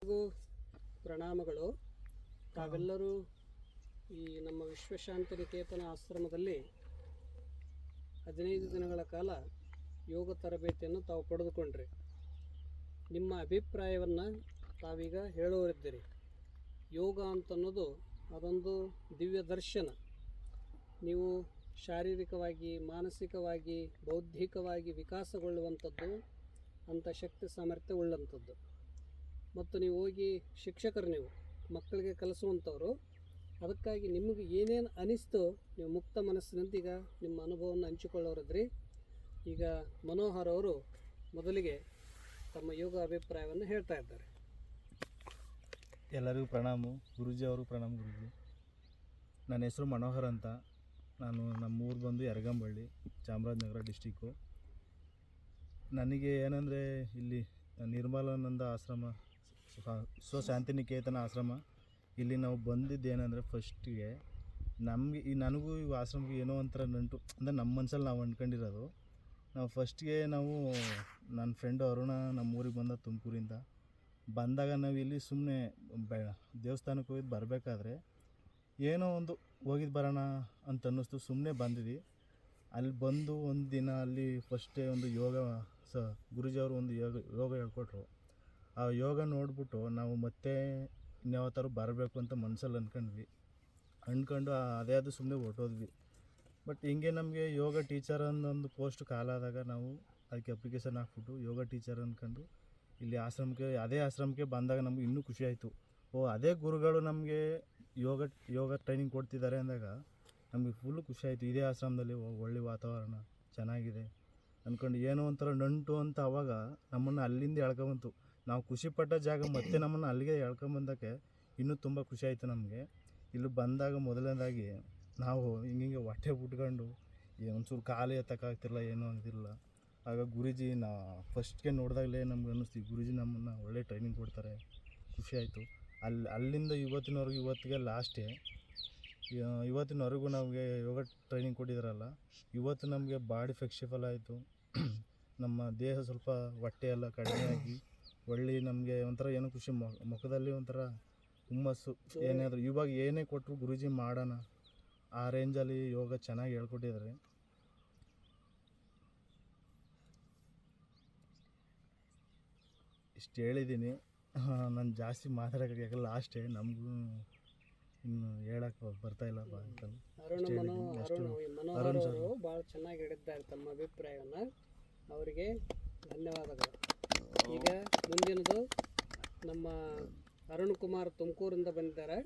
ಹಾಗೂ ಪ್ರಣಾಮಗಳು. ತಾವೆಲ್ಲರೂ ಈ ನಮ್ಮ ವಿಶ್ವಶಾಂತಿನಿಕೇತನ ಆಶ್ರಮದಲ್ಲಿ 15 ದಿನಗಳ ಕಾಲ ಯೋಗ ತರಬೇತಿಯನ್ನು ತಾವು ಪಡೆದುಕೊಂಡ್ರಿ. ನಿಮ್ಮ ಅಭಿಪ್ರಾಯವನ್ನು ತಾವೀಗ ಹೇಳುವರಿದ್ದೀರಿ. ಯೋಗ ಅಂತನ್ನೋದು ಅದೊಂದು ದಿವ್ಯ ದರ್ಶನ. ನೀವು ಶಾರೀರಿಕವಾಗಿ, ಮಾನಸಿಕವಾಗಿ, ಬೌದ್ಧಿಕವಾಗಿ ವಿಕಾಸಗೊಳ್ಳುವಂಥದ್ದು, ಅಂಥ ಶಕ್ತಿ ಸಾಮರ್ಥ್ಯ ಉಳ್ಳಂಥದ್ದು. ಮತ್ತು ನೀವು ಹೋಗಿ ಶಿಕ್ಷಕರು, ನೀವು ಮಕ್ಕಳಿಗೆ ಕಲಿಸುವಂಥವ್ರು. ಅದಕ್ಕಾಗಿ ನಿಮಗೆ ಏನೇನು ಅನಿಸ್ತು ನೀವು ಮುಕ್ತ ಮನಸ್ಸಿನಿಂದ ಈಗ ನಿಮ್ಮ ಅನುಭವವನ್ನು ಹಂಚಿಕೊಳ್ಳೋರಿದ್ರಿ. ಈಗ ಮನೋಹರ್ ಅವರು ಮೊದಲಿಗೆ ತಮ್ಮ ಯೋಗ ಅಭಿಪ್ರಾಯವನ್ನು ಹೇಳ್ತಾ ಇದ್ದಾರೆ. ಎಲ್ಲರಿಗೂ ಪ್ರಣಾಮ ಗುರೂಜಿ. ಅವರು ಪ್ರಣಾಮ ಗುರೂಜಿ. ನನ್ನ ಹೆಸರು ಮನೋಹರ್ ಅಂತ. ನಾನು ನಮ್ಮೂರು ಬಂದು ಯರಗಂಬಳ್ಳಿ, ಚಾಮರಾಜನಗರ ಡಿಸ್ಟಿಕ್ಕು. ನನಗೆ ಏನಂದರೆ ಇಲ್ಲಿ ನಿರ್ಮಲಾನಂದ ಆಶ್ರಮ, ವಿಶ್ವಶಾಂತಿನಿಕೇತನ ಆಶ್ರಮ, ಇಲ್ಲಿ ನಾವು ಬಂದಿದ್ದೇನೆಂದರೆ ಫಸ್ಟಿಗೆ ನನಗೂ ಈ ಆಶ್ರಮಕ್ಕೆ ಏನೋ ಒಂಥರ ನಂಟು ಅಂದರೆ ನಮ್ಮ ಮನಸ್ಸಲ್ಲಿ ನಾವು ಅಂದ್ಕೊಂಡಿರೋದು. ನಾವು ಫಸ್ಟಿಗೆ ನನ್ನ ಫ್ರೆಂಡು ಅರುಣ ನಮ್ಮೂರಿಗೆ ಬಂದ ತುಮಕೂರಿಂದ ಬಂದಾಗ ನಾವು ಇಲ್ಲಿ ಸುಮ್ಮನೆ ದೇವಸ್ಥಾನಕ್ಕೆ ಹೋಗಿದ್ದು ಬರಬೇಕಾದ್ರೆ ಏನೋ ಒಂದು ಹೋಗಿದ್ದು ಬರೋಣ ಅಂತ ಅನ್ನಿಸ್ತು. ಸುಮ್ಮನೆ ಬಂದಿದ್ವಿ. ಅಲ್ಲಿ ಬಂದು ಒಂದು ದಿನ ಅಲ್ಲಿ ಫಸ್ಟೇ ಒಂದು ಯೋಗ ಗುರೂಜಿಯವರು ಒಂದು ಯೋಗ ಹೇಳ್ಕೊಟ್ರು. ಆ ಯೋಗ ನೋಡಿಬಿಟ್ಟು ನಾವು ಮತ್ತೆ ಇನ್ಯಾವತ್ತಾರು ಬರಬೇಕು ಅಂತ ಮನಸ್ಸಲ್ಲಿ ಅಂದ್ಕೊಂಡು ಅದೇ ಅದು ಸುಮ್ಮನೆ ಹೊರಟೋದ್ವಿ. ಬಟ್ ಹಿಂಗೆ ನಮಗೆ ಯೋಗ ಟೀಚರ್ ಅನ್ನೊಂದು ಪೋಸ್ಟ್ ಕಾಲಾದಾಗ ನಾವು ಅದಕ್ಕೆ ಅಪ್ಲಿಕೇಶನ್ ಹಾಕ್ಬಿಟ್ಟು ಯೋಗ ಟೀಚರ್ ಅಂದ್ಕೊಂಡು ಇಲ್ಲಿ ಅದೇ ಆಶ್ರಮಕ್ಕೆ ಬಂದಾಗ ನಮ್ಗೆ ಇನ್ನೂ ಖುಷಿ ಆಯಿತು. ಅದೇ ಗುರುಗಳು ನಮಗೆ ಯೋಗ ಟ್ರೈನಿಂಗ್ ಕೊಡ್ತಿದ್ದಾರೆ ಅಂದಾಗ ನಮಗೆ ಫುಲ್ಲು ಖುಷಿ ಆಯಿತು. ಇದೇ ಆಶ್ರಮದಲ್ಲಿ ಒಳ್ಳೆ ವಾತಾವರಣ ಚೆನ್ನಾಗಿದೆ ಅಂದ್ಕೊಂಡು ಏನೋ ಒಂಥರ ನಂಟು ಅಂತ ಅವಾಗ ನಮ್ಮನ್ನು ಅಲ್ಲಿಂದ ಎಳ್ಕೊಂಬಂತು. ನಾವು ಖುಷಿಪಟ್ಟ ಜಾಗ ಮತ್ತೆ ನಮ್ಮನ್ನು ಅಲ್ಲಿಗೆ ಎಳ್ಕೊಂಬಂದಕ್ಕೆ ಇನ್ನೂ ತುಂಬ ಖುಷಿ ಆಯಿತು ನಮಗೆ. ಇಲ್ಲಿ ಬಂದಾಗ ಮೊದಲನೇದಾಗಿ ನಾವು ಹಿಂಗೆ ಹೊಟ್ಟೆ ಬಿಟ್ಕೊಂಡು ಒಂಚೂರು ಕಾಲು ಎತ್ತಕ್ಕಾಗ್ತಿರಲಿಲ್ಲ, ಏನೂ ಆಗ್ತಿರಲಿಲ್ಲ. ಆಗ ಗುರೂಜಿ ಫಸ್ಟ್ಗೆ ನೋಡಿದಾಗಲೇ ನಮ್ಗೆ ಅನ್ನಿಸ್ತೀವಿ ಗುರೂಜಿ ನಮ್ಮನ್ನು ಒಳ್ಳೆ ಟ್ರೈನಿಂಗ್ ಕೊಡ್ತಾರೆ. ಖುಷಿ ಆಯಿತು. ಅಲ್ಲಿಂದ ಇವತ್ತಿಗೆ ಲಾಸ್ಟೇ. ಇವತ್ತಿನವರೆಗೂ ನಮಗೆ ಯೋಗ ಟ್ರೈನಿಂಗ್ ಕೊಟ್ಟಿದ್ದಾರಲ್ಲ, ಇವತ್ತು ನಮಗೆ ಬಾಡಿ ಫ್ಲೆಕ್ಸಿಬಲ್ ಆಯಿತು. ನಮ್ಮ ದೇಹ ಸ್ವಲ್ಪ ಹೊಟ್ಟೆ ಎಲ್ಲ ಕಡಿಮೆಯಾಗಿ ಒಳ್ಳೆ ನಮಗೆ ಒಂಥರ ಏನೋ ಖುಷಿ, ಮುಖದಲ್ಲಿ ಒಂಥರ ಹುಮ್ಮಸ್ಸು. ಏನಾದರೂ ಇವಾಗ ಏನೇ ಕೊಟ್ಟರು ಗುರೂಜಿ ಮಾಡೋಣ ಆ ರೇಂಜಲ್ಲಿ ಯೋಗ ಚೆನ್ನಾಗಿ ಹೇಳ್ಕೊಟ್ಟಿದ್ದಾರೆ. ಇಷ್ಟು ಹೇಳಿದ್ದೀನಿ. ನಾನು ಜಾಸ್ತಿ ಮಾತಾಡೋಕ್ಕೆ ಲಾಸ್ಟೇ, ನಮಗೂ ಇನ್ನು ಹೇಳಕ್ಕೆ ಬರ್ತಾಯಿಲ್ಲ. ಮನೋಹರ್ ಅವರು ಭಾಳ ಚೆನ್ನಾಗಿ ಹೇಳಿದ್ದಾರೆ ತಮ್ಮ ಅಭಿಪ್ರಾಯವನ್ನು. ಅವರಿಗೆ ಧನ್ಯವಾದಗಳು. ಈಗ ಮುಂದಿನದು ನಮ್ಮ ಅರುಣ್ ಕುಮಾರ್ ತುಮಕೂರಿಂದ ಬಂದಿದ್ದಾರೆ.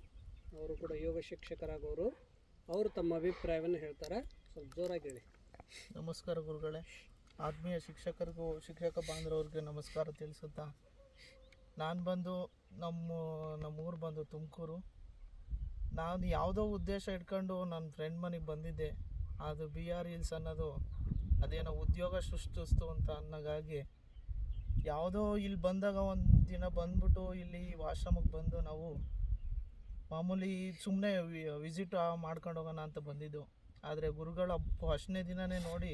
ಅವರು ಕೂಡ ಯೋಗ ಶಿಕ್ಷಕರಾಗೋರು. ಅವರು ತಮ್ಮ ಅಭಿಪ್ರಾಯವನ್ನು ಹೇಳ್ತಾರೆ. ಸ್ವಲ್ಪ ಜೋರಾಗಿ ಹೇಳಿ. ನಮಸ್ಕಾರ ಗುರುಗಳೇ. ಆತ್ಮೀಯ ಶಿಕ್ಷಕ ಬಾಂಧವರಿಗೆ ನಮಸ್ಕಾರ ತಿಳಿಸುತ್ತಾ, ನಾನು ಬಂದು ನಮ್ಮೂರು ಬಂದು ತುಮಕೂರು. ನಾನು ಯಾವುದೋ ಉದ್ದೇಶ ಇಟ್ಕೊಂಡು ನನ್ನ ಫ್ರೆಂಡ್ ಮನೆಗೆ ಬಂದಿದ್ದೆ. ಅದು BR ಹಿಲ್ಸ್ ಅನ್ನೋದು ಅದೇನೋ ಉದ್ಯೋಗ ಸೃಷ್ಟಿಸ್ತು ಅಂತ ಅನ್ನೋಗಾಗಿ ಯಾವುದೋ ಇಲ್ಲಿ ಬಂದಾಗ ಒಂದು ದಿನ ಬಂದ್ಬಿಟ್ಟು ಇಲ್ಲಿ ಆಶ್ರಮಕ್ಕೆ ಬಂದು ನಾವು ಮಾಮೂಲಿ ಸುಮ್ಮನೆ ವಿಸಿಟ್ ಮಾಡ್ಕೊಂಡು ಹೋಗೋಣ ಅಂತ ಬಂದಿದ್ದು. ಆದರೆ ಗುರುಗಳ ಫಸ್ಟ್ನೇ ದಿನವೇ ನೋಡಿ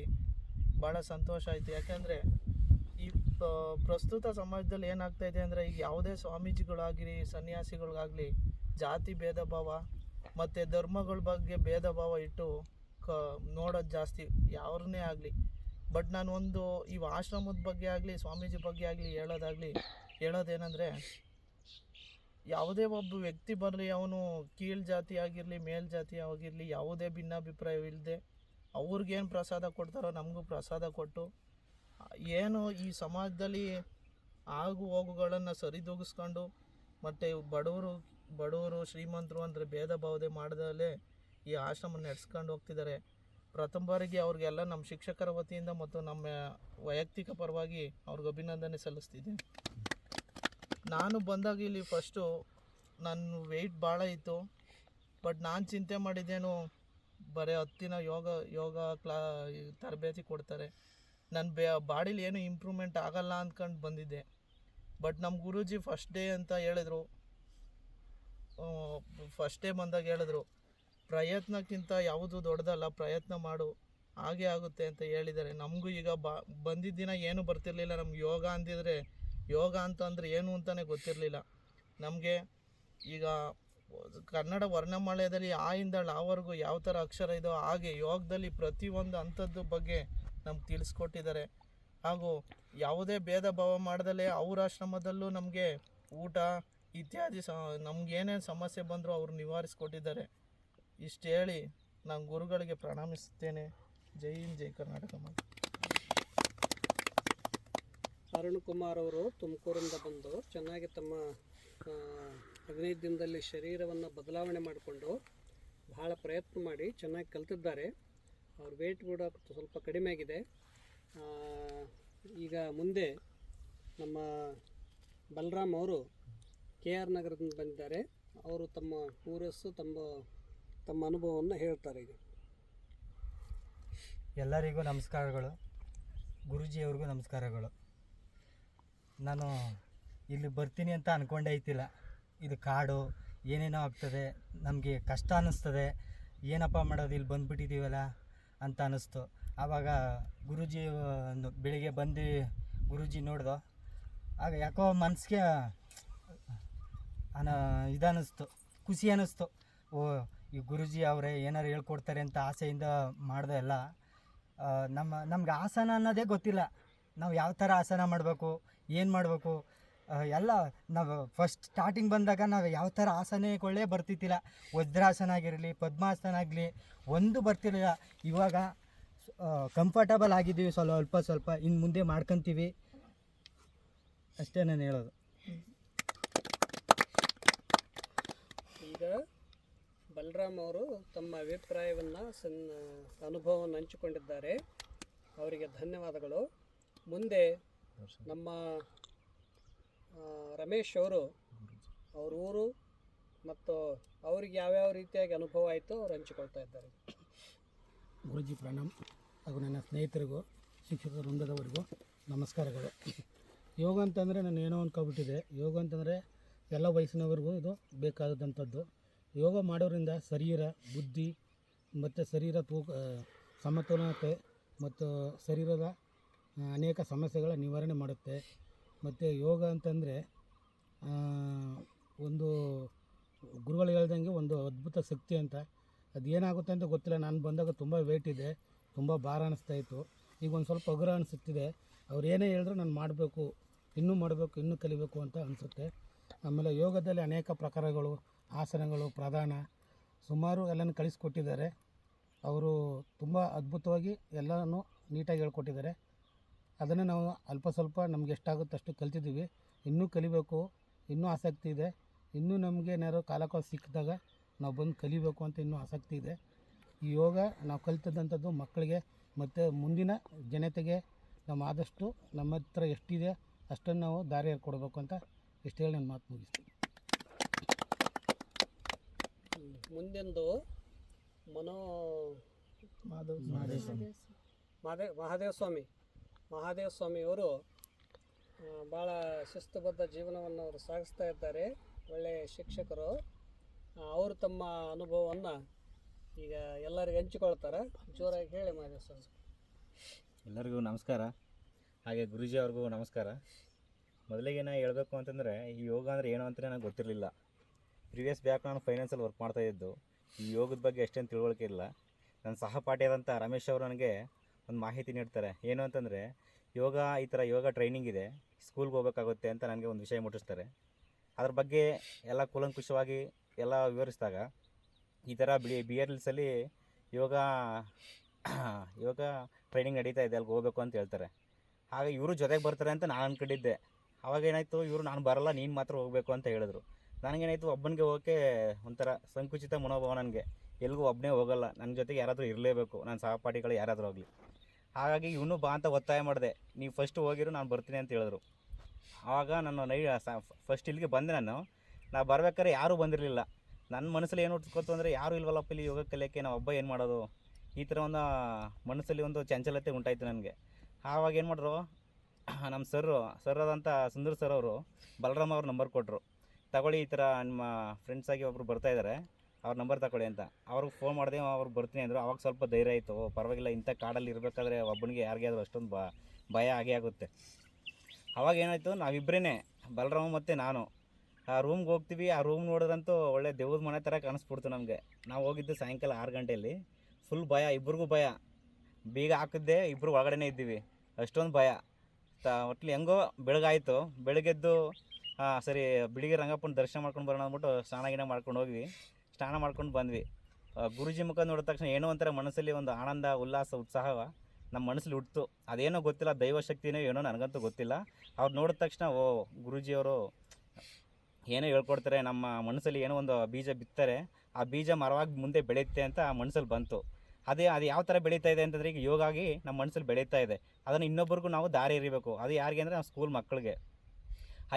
ಭಾಳ ಸಂತೋಷ ಆಯಿತು. ಯಾಕೆಂದರೆ ಈ ಪ್ರಸ್ತುತ ಸಮಾಜದಲ್ಲಿ ಏನಾಗ್ತಾಯಿದೆ ಅಂದರೆ, ಈಗ ಯಾವುದೇ ಸ್ವಾಮೀಜಿಗಳಾಗಲಿ ಸನ್ಯಾಸಿಗಳಿಗಾಗಲಿ ಜಾತಿ ಭೇದ ಭಾವ ಮತ್ತು ಧರ್ಮಗಳ ಬಗ್ಗೆ ಭೇದ ಭಾವ ಇಟ್ಟು ನೋಡೋದು ಜಾಸ್ತಿ, ಯಾರನ್ನೇ ಆಗಲಿ. ಬಟ್ ನಾನು ಈ ಆಶ್ರಮದ ಬಗ್ಗೆ ಆಗಲಿ ಸ್ವಾಮೀಜಿ ಬಗ್ಗೆ ಆಗಲಿ ಹೇಳೋದೇನೆಂದರೆ, ಯಾವುದೇ ಒಬ್ಬ ವ್ಯಕ್ತಿ ಬರಲಿ, ಅವನು ಕೀಳು ಜಾತಿ ಆಗಿರಲಿ ಮೇಲ್ಜಾತಿ ಆಗಿರಲಿ, ಯಾವುದೇ ಭಿನ್ನಾಭಿಪ್ರಾಯವಿಲ್ಲದೆ ಅವ್ರಿಗೇನು ಪ್ರಸಾದ ಕೊಡ್ತಾರೋ ನಮಗೂ ಪ್ರಸಾದ ಕೊಟ್ಟು, ಏನು ಈ ಸಮಾಜದಲ್ಲಿ ಆಗು ಹೋಗುಗಳನ್ನು ಸರಿದೂಗಿಸ್ಕೊಂಡು, ಮತ್ತು ಬಡವರು ಶ್ರೀಮಂತರು ಅಂದರೆ ಭೇದ ಭಾವನೆ ಮಾಡ್ದಲೇ ಈ ಆಶ್ರಮ ನಡೆಸ್ಕೊಂಡು ಹೋಗ್ತಿದ್ದಾರೆ. ಪ್ರಥಮ ಬಾರಿಗೆ ಅವ್ರಿಗೆಲ್ಲ ನಮ್ಮ ಶಿಕ್ಷಕರ ವತಿಯಿಂದ ಮತ್ತು ನಮ್ಮ ವೈಯಕ್ತಿಕ ಪರವಾಗಿ ಅವ್ರಿಗೆ ಅಭಿನಂದನೆ ಸಲ್ಲಿಸ್ತಿದ್ದೀನಿ. ನಾನು ಬಂದಾಗ ಇಲ್ಲಿ ಫಸ್ಟು ನನ್ನ ವೆಯ್ಟ್ ಭಾಳ ಇತ್ತು. ಬಟ್ ನಾನು ಚಿಂತೆ ಮಾಡಿದ್ದೇನು, ಬರೀ 10 ದಿನ ಯೋಗ ತರಬೇತಿ ಕೊಡ್ತಾರೆ, ನನ್ನ ಬಾಡಿಲಿ ಏನು ಇಂಪ್ರೂವ್ಮೆಂಟ್ ಆಗಲ್ಲ ಅಂದ್ಕೊಂಡು ಬಂದಿದ್ದೆ. ಬಟ್ ನಮ್ಮ ಗುರೂಜಿ ಫಸ್ಟ್ ಡೇ ಅಂತ ಹೇಳಿದ್ರು. ಫಸ್ಟ್ ಡೇ ಬಂದಾಗ ಹೇಳಿದ್ರು, ಪ್ರಯತ್ನಕ್ಕಿಂತ ಯಾವುದು ದೊಡ್ಡದಲ್ಲ, ಪ್ರಯತ್ನ ಮಾಡು, ಹಾಗೇ ಆಗುತ್ತೆ ಅಂತ ಹೇಳಿದ್ದಾರೆ. ನಮಗೂ ಈಗ ಬಂದಿದ್ದ ದಿನ ಏನೂ ಬರ್ತಿರ್ಲಿಲ್ಲ. ನಮ್ಗೆ ಯೋಗ ಅಂತಂದರೆ ಏನು ಅಂತಲೇ ಗೊತ್ತಿರಲಿಲ್ಲ. ನಮಗೆ ಈಗ ಕನ್ನಡ ವರ್ಣಮಾಲೆಯಲ್ಲಿ ಆ ಇಂದ ಆವರೆಗೂ ಯಾವ ಥರ ಅಕ್ಷರ ಇದೋ ಹಾಗೆ ಯೋಗದಲ್ಲಿ ಪ್ರತಿಯೊಂದು ಅಂಥದ್ದು ಬಗ್ಗೆ ನಮ್ಗೆ ತಿಳಿಸ್ಕೊಟ್ಟಿದ್ದಾರೆ. ಹಾಗೂ ಯಾವುದೇ ಭೇದ ಭಾವ ಮಾಡ್ದಲೇ ಅವ್ರ ಆಶ್ರಮದಲ್ಲೂ ನಮಗೆ ಊಟ ಇತ್ಯಾದಿ ನಮ್ಗೆ ಏನೇನು ಸಮಸ್ಯೆ ಬಂದರೂ ಅವರು ನಿವಾರಿಸ್ಕೊಟ್ಟಿದ್ದಾರೆ. ಇಷ್ಟು ಹೇಳಿ ನಾನು ಗುರುಗಳಿಗೆ ಪ್ರಣಾಮಿಸುತ್ತೇನೆ. ಜೈ ಹಿಂದ್, ಜೈ ಕರ್ನಾಟಕ. ಅರುಣ್ ಕುಮಾರ್ ಅವರು ತುಮಕೂರಿಂದ ಬಂದು ಚೆನ್ನಾಗಿ ತಮ್ಮ 15 ದಿನದಲ್ಲಿ ಶರೀರವನ್ನು ಬದಲಾವಣೆ ಮಾಡಿಕೊಂಡು ಬಹಳ ಪ್ರಯತ್ನ ಮಾಡಿ ಚೆನ್ನಾಗಿ ಕಲ್ತಿದ್ದಾರೆ. ಅವ್ರ ವೇಟ್ ಕೂಡ ಸ್ವಲ್ಪ ಕಡಿಮೆ ಆಗಿದೆ. ಈಗ ಮುಂದೆ ನಮ್ಮ ಬಲರಾಮ್ ಅವರು KR ನಗರದಿಂದ ಬಂದಿದ್ದಾರೆ. ಅವರು ತಮ್ಮ ಪೂರೈಸು ತಮ್ಮ ಅನುಭವವನ್ನು ಹೇಳ್ತಾರೆ. ಈಗ ಎಲ್ಲರಿಗೂ ನಮಸ್ಕಾರಗಳು, ಗುರೂಜಿಯವ್ರಿಗೂ ನಮಸ್ಕಾರಗಳು. ನಾನು ಇಲ್ಲಿ ಬರ್ತೀನಿ ಅಂತ ಅಂದ್ಕೊಂಡೇ ಇದ್ದಿಲ್ಲ. ಇದು ಕಾಡು, ಏನೇನೋ ಆಗ್ತದೆ, ನಮಗೆ ಕಷ್ಟ ಅನ್ನಿಸ್ತದೆ, ಏನಪ್ಪ ಮಾಡೋದು ಇಲ್ಲಿ ಬಂದುಬಿಟ್ಟಿದ್ದೀವಲ್ಲ ಅಂತ ಅನ್ನಿಸ್ತು. ಆವಾಗ ಗುರೂಜಿ ಬೆಳಿಗ್ಗೆ ಬಂದು ಗುರೂಜಿ ನೋಡ್ದೋ, ಆಗ ಯಾಕೋ ಮನಸ್ಸಿಗೆ ಇದನ್ನಿಸ್ತು, ಖುಷಿ ಅನ್ನಿಸ್ತು. ಓ, ಈ ಗುರೂಜಿ ಅವರೇ ಏನಾರು ಹೇಳ್ಕೊಡ್ತಾರೆ ಅಂತ ಆಸೆಯಿಂದ ಮಾಡ್ದೆ ಎಲ್ಲ. ನಮ್ಗೆ ಆಸನ ಅನ್ನೋದೇ ಗೊತ್ತಿಲ್ಲ. ನಾವು ಯಾವ ಥರ ಆಸನ ಮಾಡಬೇಕು, ಏನು ಮಾಡಬೇಕು ಎಲ್ಲ ನಾವು ಫಸ್ಟ್ ಸ್ಟಾರ್ಟಿಂಗ್ ಬಂದಾಗ ನಾವು ಯಾವ ಥರ ಆಸನಗಳೇ ಬರ್ತಿದ್ದಿಲ್ಲ. ವಜ್ರಾಸನ ಆಗಿರಲಿ, ಪದ್ಮಾಸನ ಆಗಲಿ ಒಂದು ಬರ್ತಿರಲಿಲ್ಲ. ಇವಾಗ ಕಂಫರ್ಟಬಲ್ ಆಗಿದ್ದೀವಿ, ಸ್ವಲ್ಪ ಇನ್ನು ಮುಂದೆ ಮಾಡ್ಕೊತೀವಿ ಅಷ್ಟೇ ನಾನು ಹೇಳೋದು. ಈಗ ಬಲರಾಮ್ ಅವರು ತಮ್ಮ ಅಭಿಪ್ರಾಯವನ್ನು ಅನುಭವವನ್ನು ಹಂಚಿಕೊಂಡಿದ್ದಾರೆ. ಅವರಿಗೆ ಧನ್ಯವಾದಗಳು. ಮುಂದೆ ನಮ್ಮ ರಮೇಶ್ ಅವರು ಅವ್ರ ಊರು ಮತ್ತು ಅವ್ರಿಗೆ ಯಾವ್ಯಾವ ರೀತಿಯಾಗಿ ಅನುಭವ ಆಯಿತು ಅವ್ರು ಹಂಚಿಕೊಳ್ತಾ ಇದ್ದಾರೆ. ಗುರುಜಿ ಪ್ರಣಾಮ್ ಹಾಗೂ ನನ್ನ ಸ್ನೇಹಿತರಿಗೂ ಶಿಕ್ಷಕ ವೃಂದದವರಿಗೂ ನಮಸ್ಕಾರಗಳು. ಯೋಗ ಅಂತಂದರೆ ನಾನು ಏನೋ ಅಂದ್ಕೊಬಿಟ್ಟಿದೆ. ಯೋಗ ಅಂತಂದರೆ ಎಲ್ಲ ವಯಸ್ಸಿನವರಿಗೂ ಇದು ಬೇಕಾದಂಥದ್ದು. ಯೋಗ ಮಾಡೋದ್ರಿಂದ ಶರೀರ, ಬುದ್ಧಿ ಮತ್ತು ಶರೀರ ಸಮತೋಲನತೆ ಮತ್ತು ಶರೀರದ ಅನೇಕ ಸಮಸ್ಯೆಗಳ ನಿವಾರಣೆ ಮಾಡುತ್ತೆ. ಮತ್ತು ಯೋಗ ಅಂತಂದರೆ ಒಂದು ಗುರುಗಳು ಹೇಳ್ದಂಗೆ ಒಂದು ಅದ್ಭುತ ಶಕ್ತಿ ಅಂತ. ಅದು ಏನಾಗುತ್ತೆ ಅಂತ ಗೊತ್ತಿಲ್ಲ. ನಾನು ಬಂದಾಗ ತುಂಬ ವೇಟ್ ಇದೆ, ತುಂಬ ಭಾರ ಅನ್ನಿಸ್ತಾಯಿತ್ತು. ಈಗ ಒಂದು ಸ್ವಲ್ಪ ಹಗುರ ಅನಿಸುತ್ತಿದೆ. ಅವ್ರು ಏನೇ ಹೇಳಿದ್ರು ನಾನು ಮಾಡಬೇಕು, ಇನ್ನೂ ಕಲಿಬೇಕು ಅಂತ ಅನಿಸುತ್ತೆ. ಆಮೇಲೆ ಯೋಗದಲ್ಲಿ ಅನೇಕ ಪ್ರಕಾರಗಳು, ಆಸನಗಳು, ಪ್ರಧಾನ ಸುಮಾರು ಎಲ್ಲನೂ ಕಳಿಸ್ಕೊಟ್ಟಿದ್ದಾರೆ. ಅವರು ತುಂಬ ಅದ್ಭುತವಾಗಿ ಎಲ್ಲನೂ ನೀಟಾಗಿ ಹೇಳ್ಕೊಟ್ಟಿದ್ದಾರೆ. ಅದನ್ನು ನಾವು ಅಲ್ಪ ಸ್ವಲ್ಪ ನಮ್ಗೆ ಎಷ್ಟಾಗುತ್ತೆ ಅಷ್ಟು ಕಲ್ತಿದ್ದೀವಿ. ಇನ್ನೂ ಕಲಿಬೇಕು, ಇನ್ನೂ ಆಸಕ್ತಿ ಇದೆ. ಇನ್ನೂ ನಮಗೆ ಏನಾದ್ರು ಕಾಲಕಾಲ ಸಿಕ್ಕಿದಾಗ ನಾವು ಬಂದು ಕಲಿಬೇಕು ಅಂತ ಇನ್ನೂ ಆಸಕ್ತಿ ಇದೆ. ಈ ಯೋಗ ನಾವು ಕಲಿತಂಥದ್ದು ಮಕ್ಕಳಿಗೆ ಮತ್ತು ಮುಂದಿನ ಜನತೆಗೆ ನಾವು ಆದಷ್ಟು ನಮ್ಮ ಹತ್ರ ಎಷ್ಟಿದೆ ಅಷ್ಟನ್ನು ನಾವು ದಾರಿ ಕೊಡಬೇಕು ಅಂತ ಇಷ್ಟು ಹೇಳಿ ನಾನು ಮಾತು ಮುಗಿಸ್ತೀನಿ. ಮುಂದೆಂದು ಮಹಾದೇವ ಸ್ವಾಮಿಯವರು ಭಾಳ ಶಿಸ್ತುಬದ್ಧ ಜೀವನವನ್ನು ಅವರು ಸಾಗಿಸ್ತಾ ಇದ್ದಾರೆ. ಒಳ್ಳೆಯ ಶಿಕ್ಷಕರು. ಅವರು ತಮ್ಮ ಅನುಭವವನ್ನು ಈಗ ಎಲ್ಲರಿಗೂ ಹಂಚಿಕೊಳ್ತಾರೆ. ಜೋರಾಗಿ ಹೇಳಿ ಮಹಾದೇವ ಸ್ವಾಮಿ. ಎಲ್ಲರಿಗೂ ನಮಸ್ಕಾರ, ಹಾಗೆ ಗುರೂಜಿ ಅವ್ರಿಗೂ ನಮಸ್ಕಾರ. ಮೊದಲಿಗೆ ನಾ ಹೇಳಬೇಕು ಅಂತಂದರೆ, ಈ ಯೋಗ ಅಂದರೆ ಏನು ಅಂತಲೇ ನನಗೆ ಗೊತ್ತಿರಲಿಲ್ಲ. ಪ್ರಿವಿಯಸ್ ಬ್ಯಾಕ್ ನಾನು ಫೈನಾನ್ಸಲ್ಲಿ ವರ್ಕ್ ಮಾಡ್ತಾಯಿದ್ದು. ಈ ಯೋಗದ ಬಗ್ಗೆ ಅಷ್ಟೇನು ತಿಳುವಳಿಕೆ ಇಲ್ಲ. ನನ್ನ ಸಹಪಾಠಿಯಾದಂಥ ರಮೇಶ್ ಅವರು ನನಗೆ ಒಂದು ಮಾಹಿತಿ ನೀಡ್ತಾರೆ. ಏನು ಅಂತಂದರೆ, ಈ ಥರ ಯೋಗ ಟ್ರೈನಿಂಗ್ ಇದೆ, ಸ್ಕೂಲ್ಗೆ ಹೋಗ್ಬೇಕಾಗುತ್ತೆ ಅಂತ ನನಗೆ ಒಂದು ವಿಷಯ ಮುಟ್ಟಿಸ್ತಾರೆ. ಅದ್ರ ಬಗ್ಗೆ ಎಲ್ಲ ಕೂಲಂಕುಷವಾಗಿ ಎಲ್ಲ ವಿವರಿಸಿದಾಗ ಈ ಥರ BR ಹಿಲ್ಸಲ್ಲಿ ಯೋಗ ಟ್ರೈನಿಂಗ್ ನಡೀತಾ ಇದೆ, ಅಲ್ಲಿಗೆ ಹೋಗಬೇಕು ಅಂತ ಹೇಳ್ತಾರೆ. ಹಾಗೆ ಇವರು ಜೊತೆಗೆ ಬರ್ತಾರೆ ಅಂತ ನಾನು ಅಂದ್ಕೊಂಡಿದ್ದೆ. ಅವಾಗ ಏನಾಯಿತು, ಇವರು ನಾನು ಬರಲ್ಲ, ನೀನು ಮಾತ್ರ ಹೋಗಬೇಕು ಅಂತ ಹೇಳಿದ್ರು. ನನಗೇನಾಯಿತು, ಒಬ್ಬನಿಗೆ ಹೋಗೋಕ್ಕೆ ಒಂಥರ ಸಂಕುಚಿತ ಮನೋಭಾವ. ನನಗೆ ಎಲ್ಲಿಗೂ ಒಬ್ಬನೇ ಹೋಗಲ್ಲ, ನನ್ನ ಜೊತೆಗೆ ಯಾರಾದರೂ ಇರಲೇಬೇಕು, ನನ್ನ ಸಹಪಾಠಿಗಳು ಯಾರಾದರೂ ಆಗಲಿ. ಹಾಗಾಗಿ ಇವನು ಬಾ ಅಂತ ಒತ್ತಾಯ ಮಾಡಿದೆ. ನೀವು ಫಸ್ಟ್ ಹೋಗಿರು, ನಾನು ಬರ್ತೀನಿ ಅಂತ ಹೇಳಿದ್ರು. ಆವಾಗ ನಾನು ಫಸ್ಟ್ ಇಲ್ಲಿಗೆ ಬಂದೆ. ನಾನು ಬರ್ಬೇಕಾದ್ರೆ ಯಾರೂ ಬಂದಿರಲಿಲ್ಲ. ನನ್ನ ಮನಸ್ಸಲ್ಲಿ ಏನು ಹುಟ್ಟಿಸ್ಕೊತು ಅಂದರೆ, ಯಾರೂ ಇಲ್ವಲ್ಲಪ್ಪ ಇಲ್ಲಿ ಯೋಗ ಕಲಿಯೋಕ್ಕೆ, ನಾವು ಒಬ್ಬ ಏನು ಮಾಡೋದು, ಈ ಥರ ಒಂದು ಮನಸ್ಸಲ್ಲಿ ಒಂದು ಚಂಚಲತೆ ಉಂಟಾಯಿತು ನನಗೆ. ಆವಾಗ ಏನು ಮಾಡಿದ್ರು, ನಮ್ಮ ಸರ್ ಆದಂಥ ಸುಂದರ್ ಸರ್ ಅವರು ಬಲರಾಮ್ ಅವ್ರ ನಂಬರ್ ಕೊಟ್ಟರು. ತಗೊಳ್ಳಿ, ಈ ಥರ ನಿಮ್ಮ ಫ್ರೆಂಡ್ಸಾಗಿ ಒಬ್ಬರು ಬರ್ತಾಯಿದ್ದಾರೆ, ಅವ್ರ ನಂಬರ್ ತಗೊಳ್ಳಿ ಅಂತ. ಅವ್ರಿಗೆ ಫೋನ್ ಮಾಡಿದೆ, ಅವ್ರು ಬರ್ತೀನಿ ಅಂದರು. ಅವಾಗ ಸ್ವಲ್ಪ ಧೈರ್ಯ ಆಯಿತು. ಪರವಾಗಿಲ್ಲ, ಇಂಥ ಕಾಡಲ್ಲಿ ಇರಬೇಕಾದ್ರೆ ಒಬ್ಬನಿಗೆ ಯಾರಿಗೇ ಆದರೂ ಅಷ್ಟೊಂದು ಭಯ ಆಗೇ ಆಗುತ್ತೆ. ಅವಾಗ ಏನಾಯಿತು, ನಾವಿಬ್ಬರೇ, ಬಲರಾಮ ಮತ್ತು ನಾನು ಆ ರೂಮ್ಗೆ ಹೋಗ್ತೀವಿ, ಆ ರೂಮ್ ನೋಡಿದ್ರಂತೂ ಒಳ್ಳೆ ದೇವ್ರ ಮನೆ ಥರ ಕಾಣಿಸ್ಬಿಡ್ತು ನಮಗೆ. ನಾವು ಹೋಗಿದ್ದು ಸಾಯಂಕಾಲ 6 ಗಂಟೆಯಲ್ಲಿ. ಫುಲ್ ಭಯ, ಇಬ್ರಿಗೂ ಭಯ. ಬೀಗ ಹಾಕಿದ್ದೆ, ಇಬ್ಬರು ಒಳಗಡೆನೇ ಇದ್ದೀವಿ, ಅಷ್ಟೊಂದು ಭಯ. ಒಟ್ಲಿ ಹೆಂಗೋ ಬೆಳಗಾಯಿತು. ಬೆಳಗ್ಗೆದ್ದು ಸರಿ ಬಿಳಿಗಿ ರಂಗಪ್ಪನ ದರ್ಶನ ಮಾಡ್ಕೊಂಡು ಬರೋಣ ಅಂದ್ಬಿಟ್ಟು ಸ್ನಾನ ಮಾಡ್ಕೊಂಡು ಹೋಗ್ವಿ. ಸ್ನಾನ ಮಾಡ್ಕೊಂಡು ಬಂದ್ವಿ. ಗುರುಜಿ ಮುಖ ನೋಡಿದ ತಕ್ಷಣ ಏನೋ ಒಂಥರ ಮನಸ್ಸಲ್ಲಿ ಒಂದು ಆನಂದ, ಉಲ್ಲಾಸ, ಉತ್ಸಾಹ ನಮ್ಮ ಮನಸ್ಸಲ್ಲಿ ಹುಟ್ಟಿತು. ಅದೇನೋ ಗೊತ್ತಿಲ್ಲ, ದೈವಶಕ್ತಿನೋ ಏನೋ ನನಗಂತೂ ಗೊತ್ತಿಲ್ಲ. ಅವ್ರು ನೋಡಿದ ತಕ್ಷಣ ಓ ಗುರೂಜಿಯವರು ಏನೋ ಹೇಳ್ಕೊಡ್ತಾರೆ, ನಮ್ಮ ಮನಸ್ಸಲ್ಲಿ ಏನೋ ಒಂದು ಬೀಜ ಬಿತ್ತಾರೆ, ಆ ಬೀಜ ಮರವಾಗಿ ಮುಂದೆ ಬೆಳೆಯುತ್ತೆ ಅಂತ ಮನಸ್ಸಲ್ಲಿ ಬಂತು. ಅದು ಯಾವ ಥರ ಬೆಳೀತಾ ಇದೆ ಅಂತಂದರೆ, ಈಗ ಯೋಗ ಆಗಿ ನಮ್ಮ ಮನಸ್ಸಲ್ಲಿ ಬೆಳೀತಾ ಇದೆ. ಅದನ್ನು ಇನ್ನೊಬ್ಬರಿಗೂ ನಾವು ದಾರಿ ಎರಿಬೇಕು. ಅದು ಯಾರಿಗೆ ಅಂದರೆ ನಮ್ಮ ಸ್ಕೂಲ್ ಮಕ್ಕಳಿಗೆ.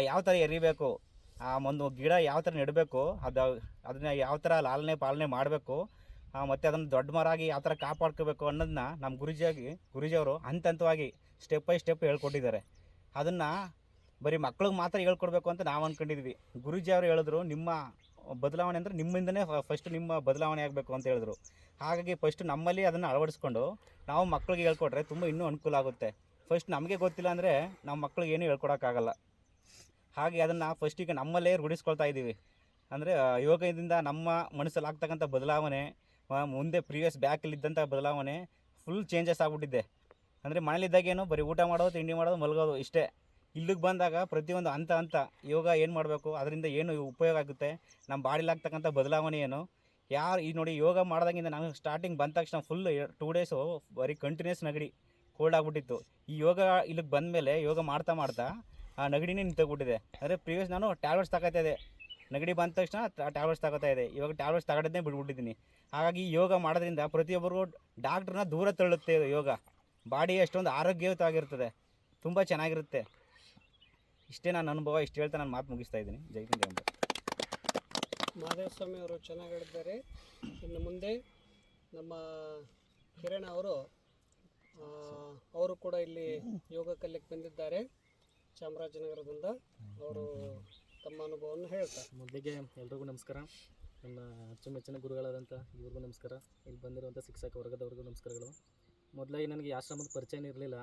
ಯಾವ ಥರ ಎರಿಬೇಕು, ಆ ಒಂದು ಗಿಡ ಯಾವ ಥರ ನೆಡಬೇಕು, ಅದನ್ನ ಯಾವ ಥರ ಲಾಲನೆ ಪಾಲನೆ ಮಾಡಬೇಕು, ಮತ್ತು ಅದನ್ನು ದೊಡ್ಡ ಮರ ಆಗಿ ಯಾವ ಥರ ಕಾಪಾಡ್ಕೋಬೇಕು ಅನ್ನೋದನ್ನ ನಮ್ಮ ಗುರೂಜಿಯವರು ಹಂತವಾಗಿ ಸ್ಟೆಪ್ ಬೈ ಸ್ಟೆಪ್ ಹೇಳ್ಕೊಟ್ಟಿದ್ದಾರೆ. ಅದನ್ನು ಬರೀ ಮಕ್ಳಿಗೆ ಮಾತ್ರ ಹೇಳ್ಕೊಡ್ಬೇಕು ಅಂತ ನಾವು ಅಂದ್ಕೊಂಡಿದ್ವಿ. ಗುರೂಜಿಯವರು ಹೇಳಿದ್ರು, ನಿಮ್ಮ ಬದಲಾವಣೆ ಅಂದರೆ ನಿಮ್ಮಿಂದನೇ ಫಸ್ಟ್ ನಿಮ್ಮ ಬದಲಾವಣೆ ಆಗಬೇಕು ಅಂತ ಹೇಳಿದ್ರು. ಹಾಗಾಗಿ ಫಸ್ಟ್ ನಮ್ಮಲ್ಲಿ ಅದನ್ನು ಅಳವಡಿಸ್ಕೊಂಡು ನಾವು ಮಕ್ಕಳಿಗೆ ಹೇಳ್ಕೊಟ್ರೆ ತುಂಬ ಇನ್ನೂ ಅನುಕೂಲ ಆಗುತ್ತೆ. ಫಸ್ಟ್ ನಮಗೆ ಗೊತ್ತಿಲ್ಲ ಅಂದರೆ ನಮ್ಮ ಮಕ್ಳಿಗೆ ಏನೂ ಹೇಳ್ಕೊಡೋಕ್ಕಾಗಲ್ಲ. ಹಾಗೆ ಅದನ್ನು ಫಸ್ಟಿಗೆ ನಮ್ಮಲ್ಲೇ ರೂಢಿಸ್ಕೊಳ್ತಾ ಇದ್ದೀವಿ. ಅಂದರೆ ಯೋಗದಿಂದ ನಮ್ಮ ಮನಸ್ಸಲ್ಲಿ ಆಗ್ತಕ್ಕಂಥ ಬದಲಾವಣೆ, ಮುಂದೆ ಪ್ರೀವಿಯಸ್ ಬ್ಯಾಕಲ್ಲಿದ್ದಂಥ ಬದಲಾವಣೆ ಫುಲ್ ಚೇಂಜಸ್ ಆಗಿಬಿಟ್ಟಿದೆ. ಅಂದರೆ ಮನೇಲಿದ್ದಾಗೇನು ಬರೀ ಊಟ ಮಾಡೋದು, ತಿಂಡಿ ಮಾಡೋದು, ಮಲಗೋದು ಇಷ್ಟೇ. ಇಲ್ಲಿಗೆ ಬಂದಾಗ ಪ್ರತಿಯೊಂದು ಹಂತ ಯೋಗ ಏನು ಮಾಡಬೇಕು, ಅದರಿಂದ ಏನು ಉಪಯೋಗ ಆಗುತ್ತೆ, ನಮ್ಮ ಬಾಡಿಲಿ ಆಗ್ತಕ್ಕಂಥ ಬದಲಾವಣೆ ಏನು, ಈ ನೋಡಿ ಯೋಗ ಮಾಡಿದಾಗಿಂದ ನಾನು ಸ್ಟಾರ್ಟಿಂಗ್ ಬಂದ ತಕ್ಷಣ ಫುಲ್ 2 ಡೇಸು ಬರೀ ಕಂಟಿನ್ಯೂಸ್ ನೆಗಡಿ, ಕೋಲ್ಡ್ ಆಗಿಬಿಟ್ಟಿತ್ತು. ಈ ಯೋಗ ಇಲ್ಲಿಗೆ ಬಂದಮೇಲೆ ಯೋಗ ಮಾಡ್ತಾ ಆ ನೆಗಡಿನೇ ನಿಂತೋಗ್ಬಿಟ್ಟಿದೆ. ಅಂದರೆ ಪ್ರೀವಿಯಸ್ ನಾನು ಟ್ಯಾಬ್ಲೆಟ್ಸ್ ತಗೋತಾ ಇದ್ದೆ, ನೆಗಡಿ ಬಂದ ತಕ್ಷಣ ಟ್ಯಾಬ್ಲೆಟ್ಸ್ ತಗೋತಾ ಇದೆ. ಇವಾಗ ಟ್ಯಾಬ್ಲೆಟ್ಸ್ ತಗೊಳ್ಳೋದನ್ನೇ ಬಿಟ್ಬಿಟ್ಟಿದ್ದೀನಿ. ಹಾಗಾಗಿ ಯೋಗ ಮಾಡೋದ್ರಿಂದ ಪ್ರತಿಯೊಬ್ಬರಿಗೂ ಡಾಕ್ಟ್ರನ್ನ ದೂರ ತಳ್ಳುತ್ತೆ ಯೋಗ. ಬಾಡಿ ಅಷ್ಟೊಂದು ಆರೋಗ್ಯಯುತವಾಗಿರ್ತದೆ, ತುಂಬ ಚೆನ್ನಾಗಿರುತ್ತೆ. ಇಷ್ಟೇ ನನ್ನ ಅನುಭವ. ಇಷ್ಟು ಹೇಳ್ತಾ ನಾನು ಮಾತು ಮುಗಿಸ್ತಾ ಇದ್ದೀನಿ. ಜೈ ಹಿಂದ್, ಜೈ ಭಾರತ್. ಮಹಾದೇವ ಸ್ವಾಮಿ ಅವರು ಚೆನ್ನಾಗಿ ಹೇಳಿದ್ದಾರೆ. ಇನ್ನು ಮುಂದೆ ನಮ್ಮ ಕಿರಣ್ ಅವರು ಕೂಡ ಇಲ್ಲಿ ಯೋಗ ಕಲಿಯಕ್ಕೆ ಬಂದಿದ್ದಾರೆ ಚಾಮರಾಜನಗರದಿಂದ. ಅವರು ತಮ್ಮ ಅನುಭವವನ್ನು ಹೇಳ್ತಾರೆ. ಮೊದಲಿಗೆ ಎಲ್ರಿಗೂ ನಮಸ್ಕಾರ. ನನ್ನ ಅಚ್ಚುಮೆಚ್ಚಿನ ಗುರುಗಳಾದಂಥ ಇವ್ರಿಗೂ ನಮಸ್ಕಾರ. ಇಲ್ಲಿ ಬಂದಿರುವಂಥ ಶಿಕ್ಷಕ ವರ್ಗದವ್ರಿಗೂ ನಮಸ್ಕಾರಗಳು. ಮೊದಲಾಗಿ ನನಗೆ ಈ ಆಶ್ರಮದ ಪರಿಚಯನೇ ಇರಲಿಲ್ಲ.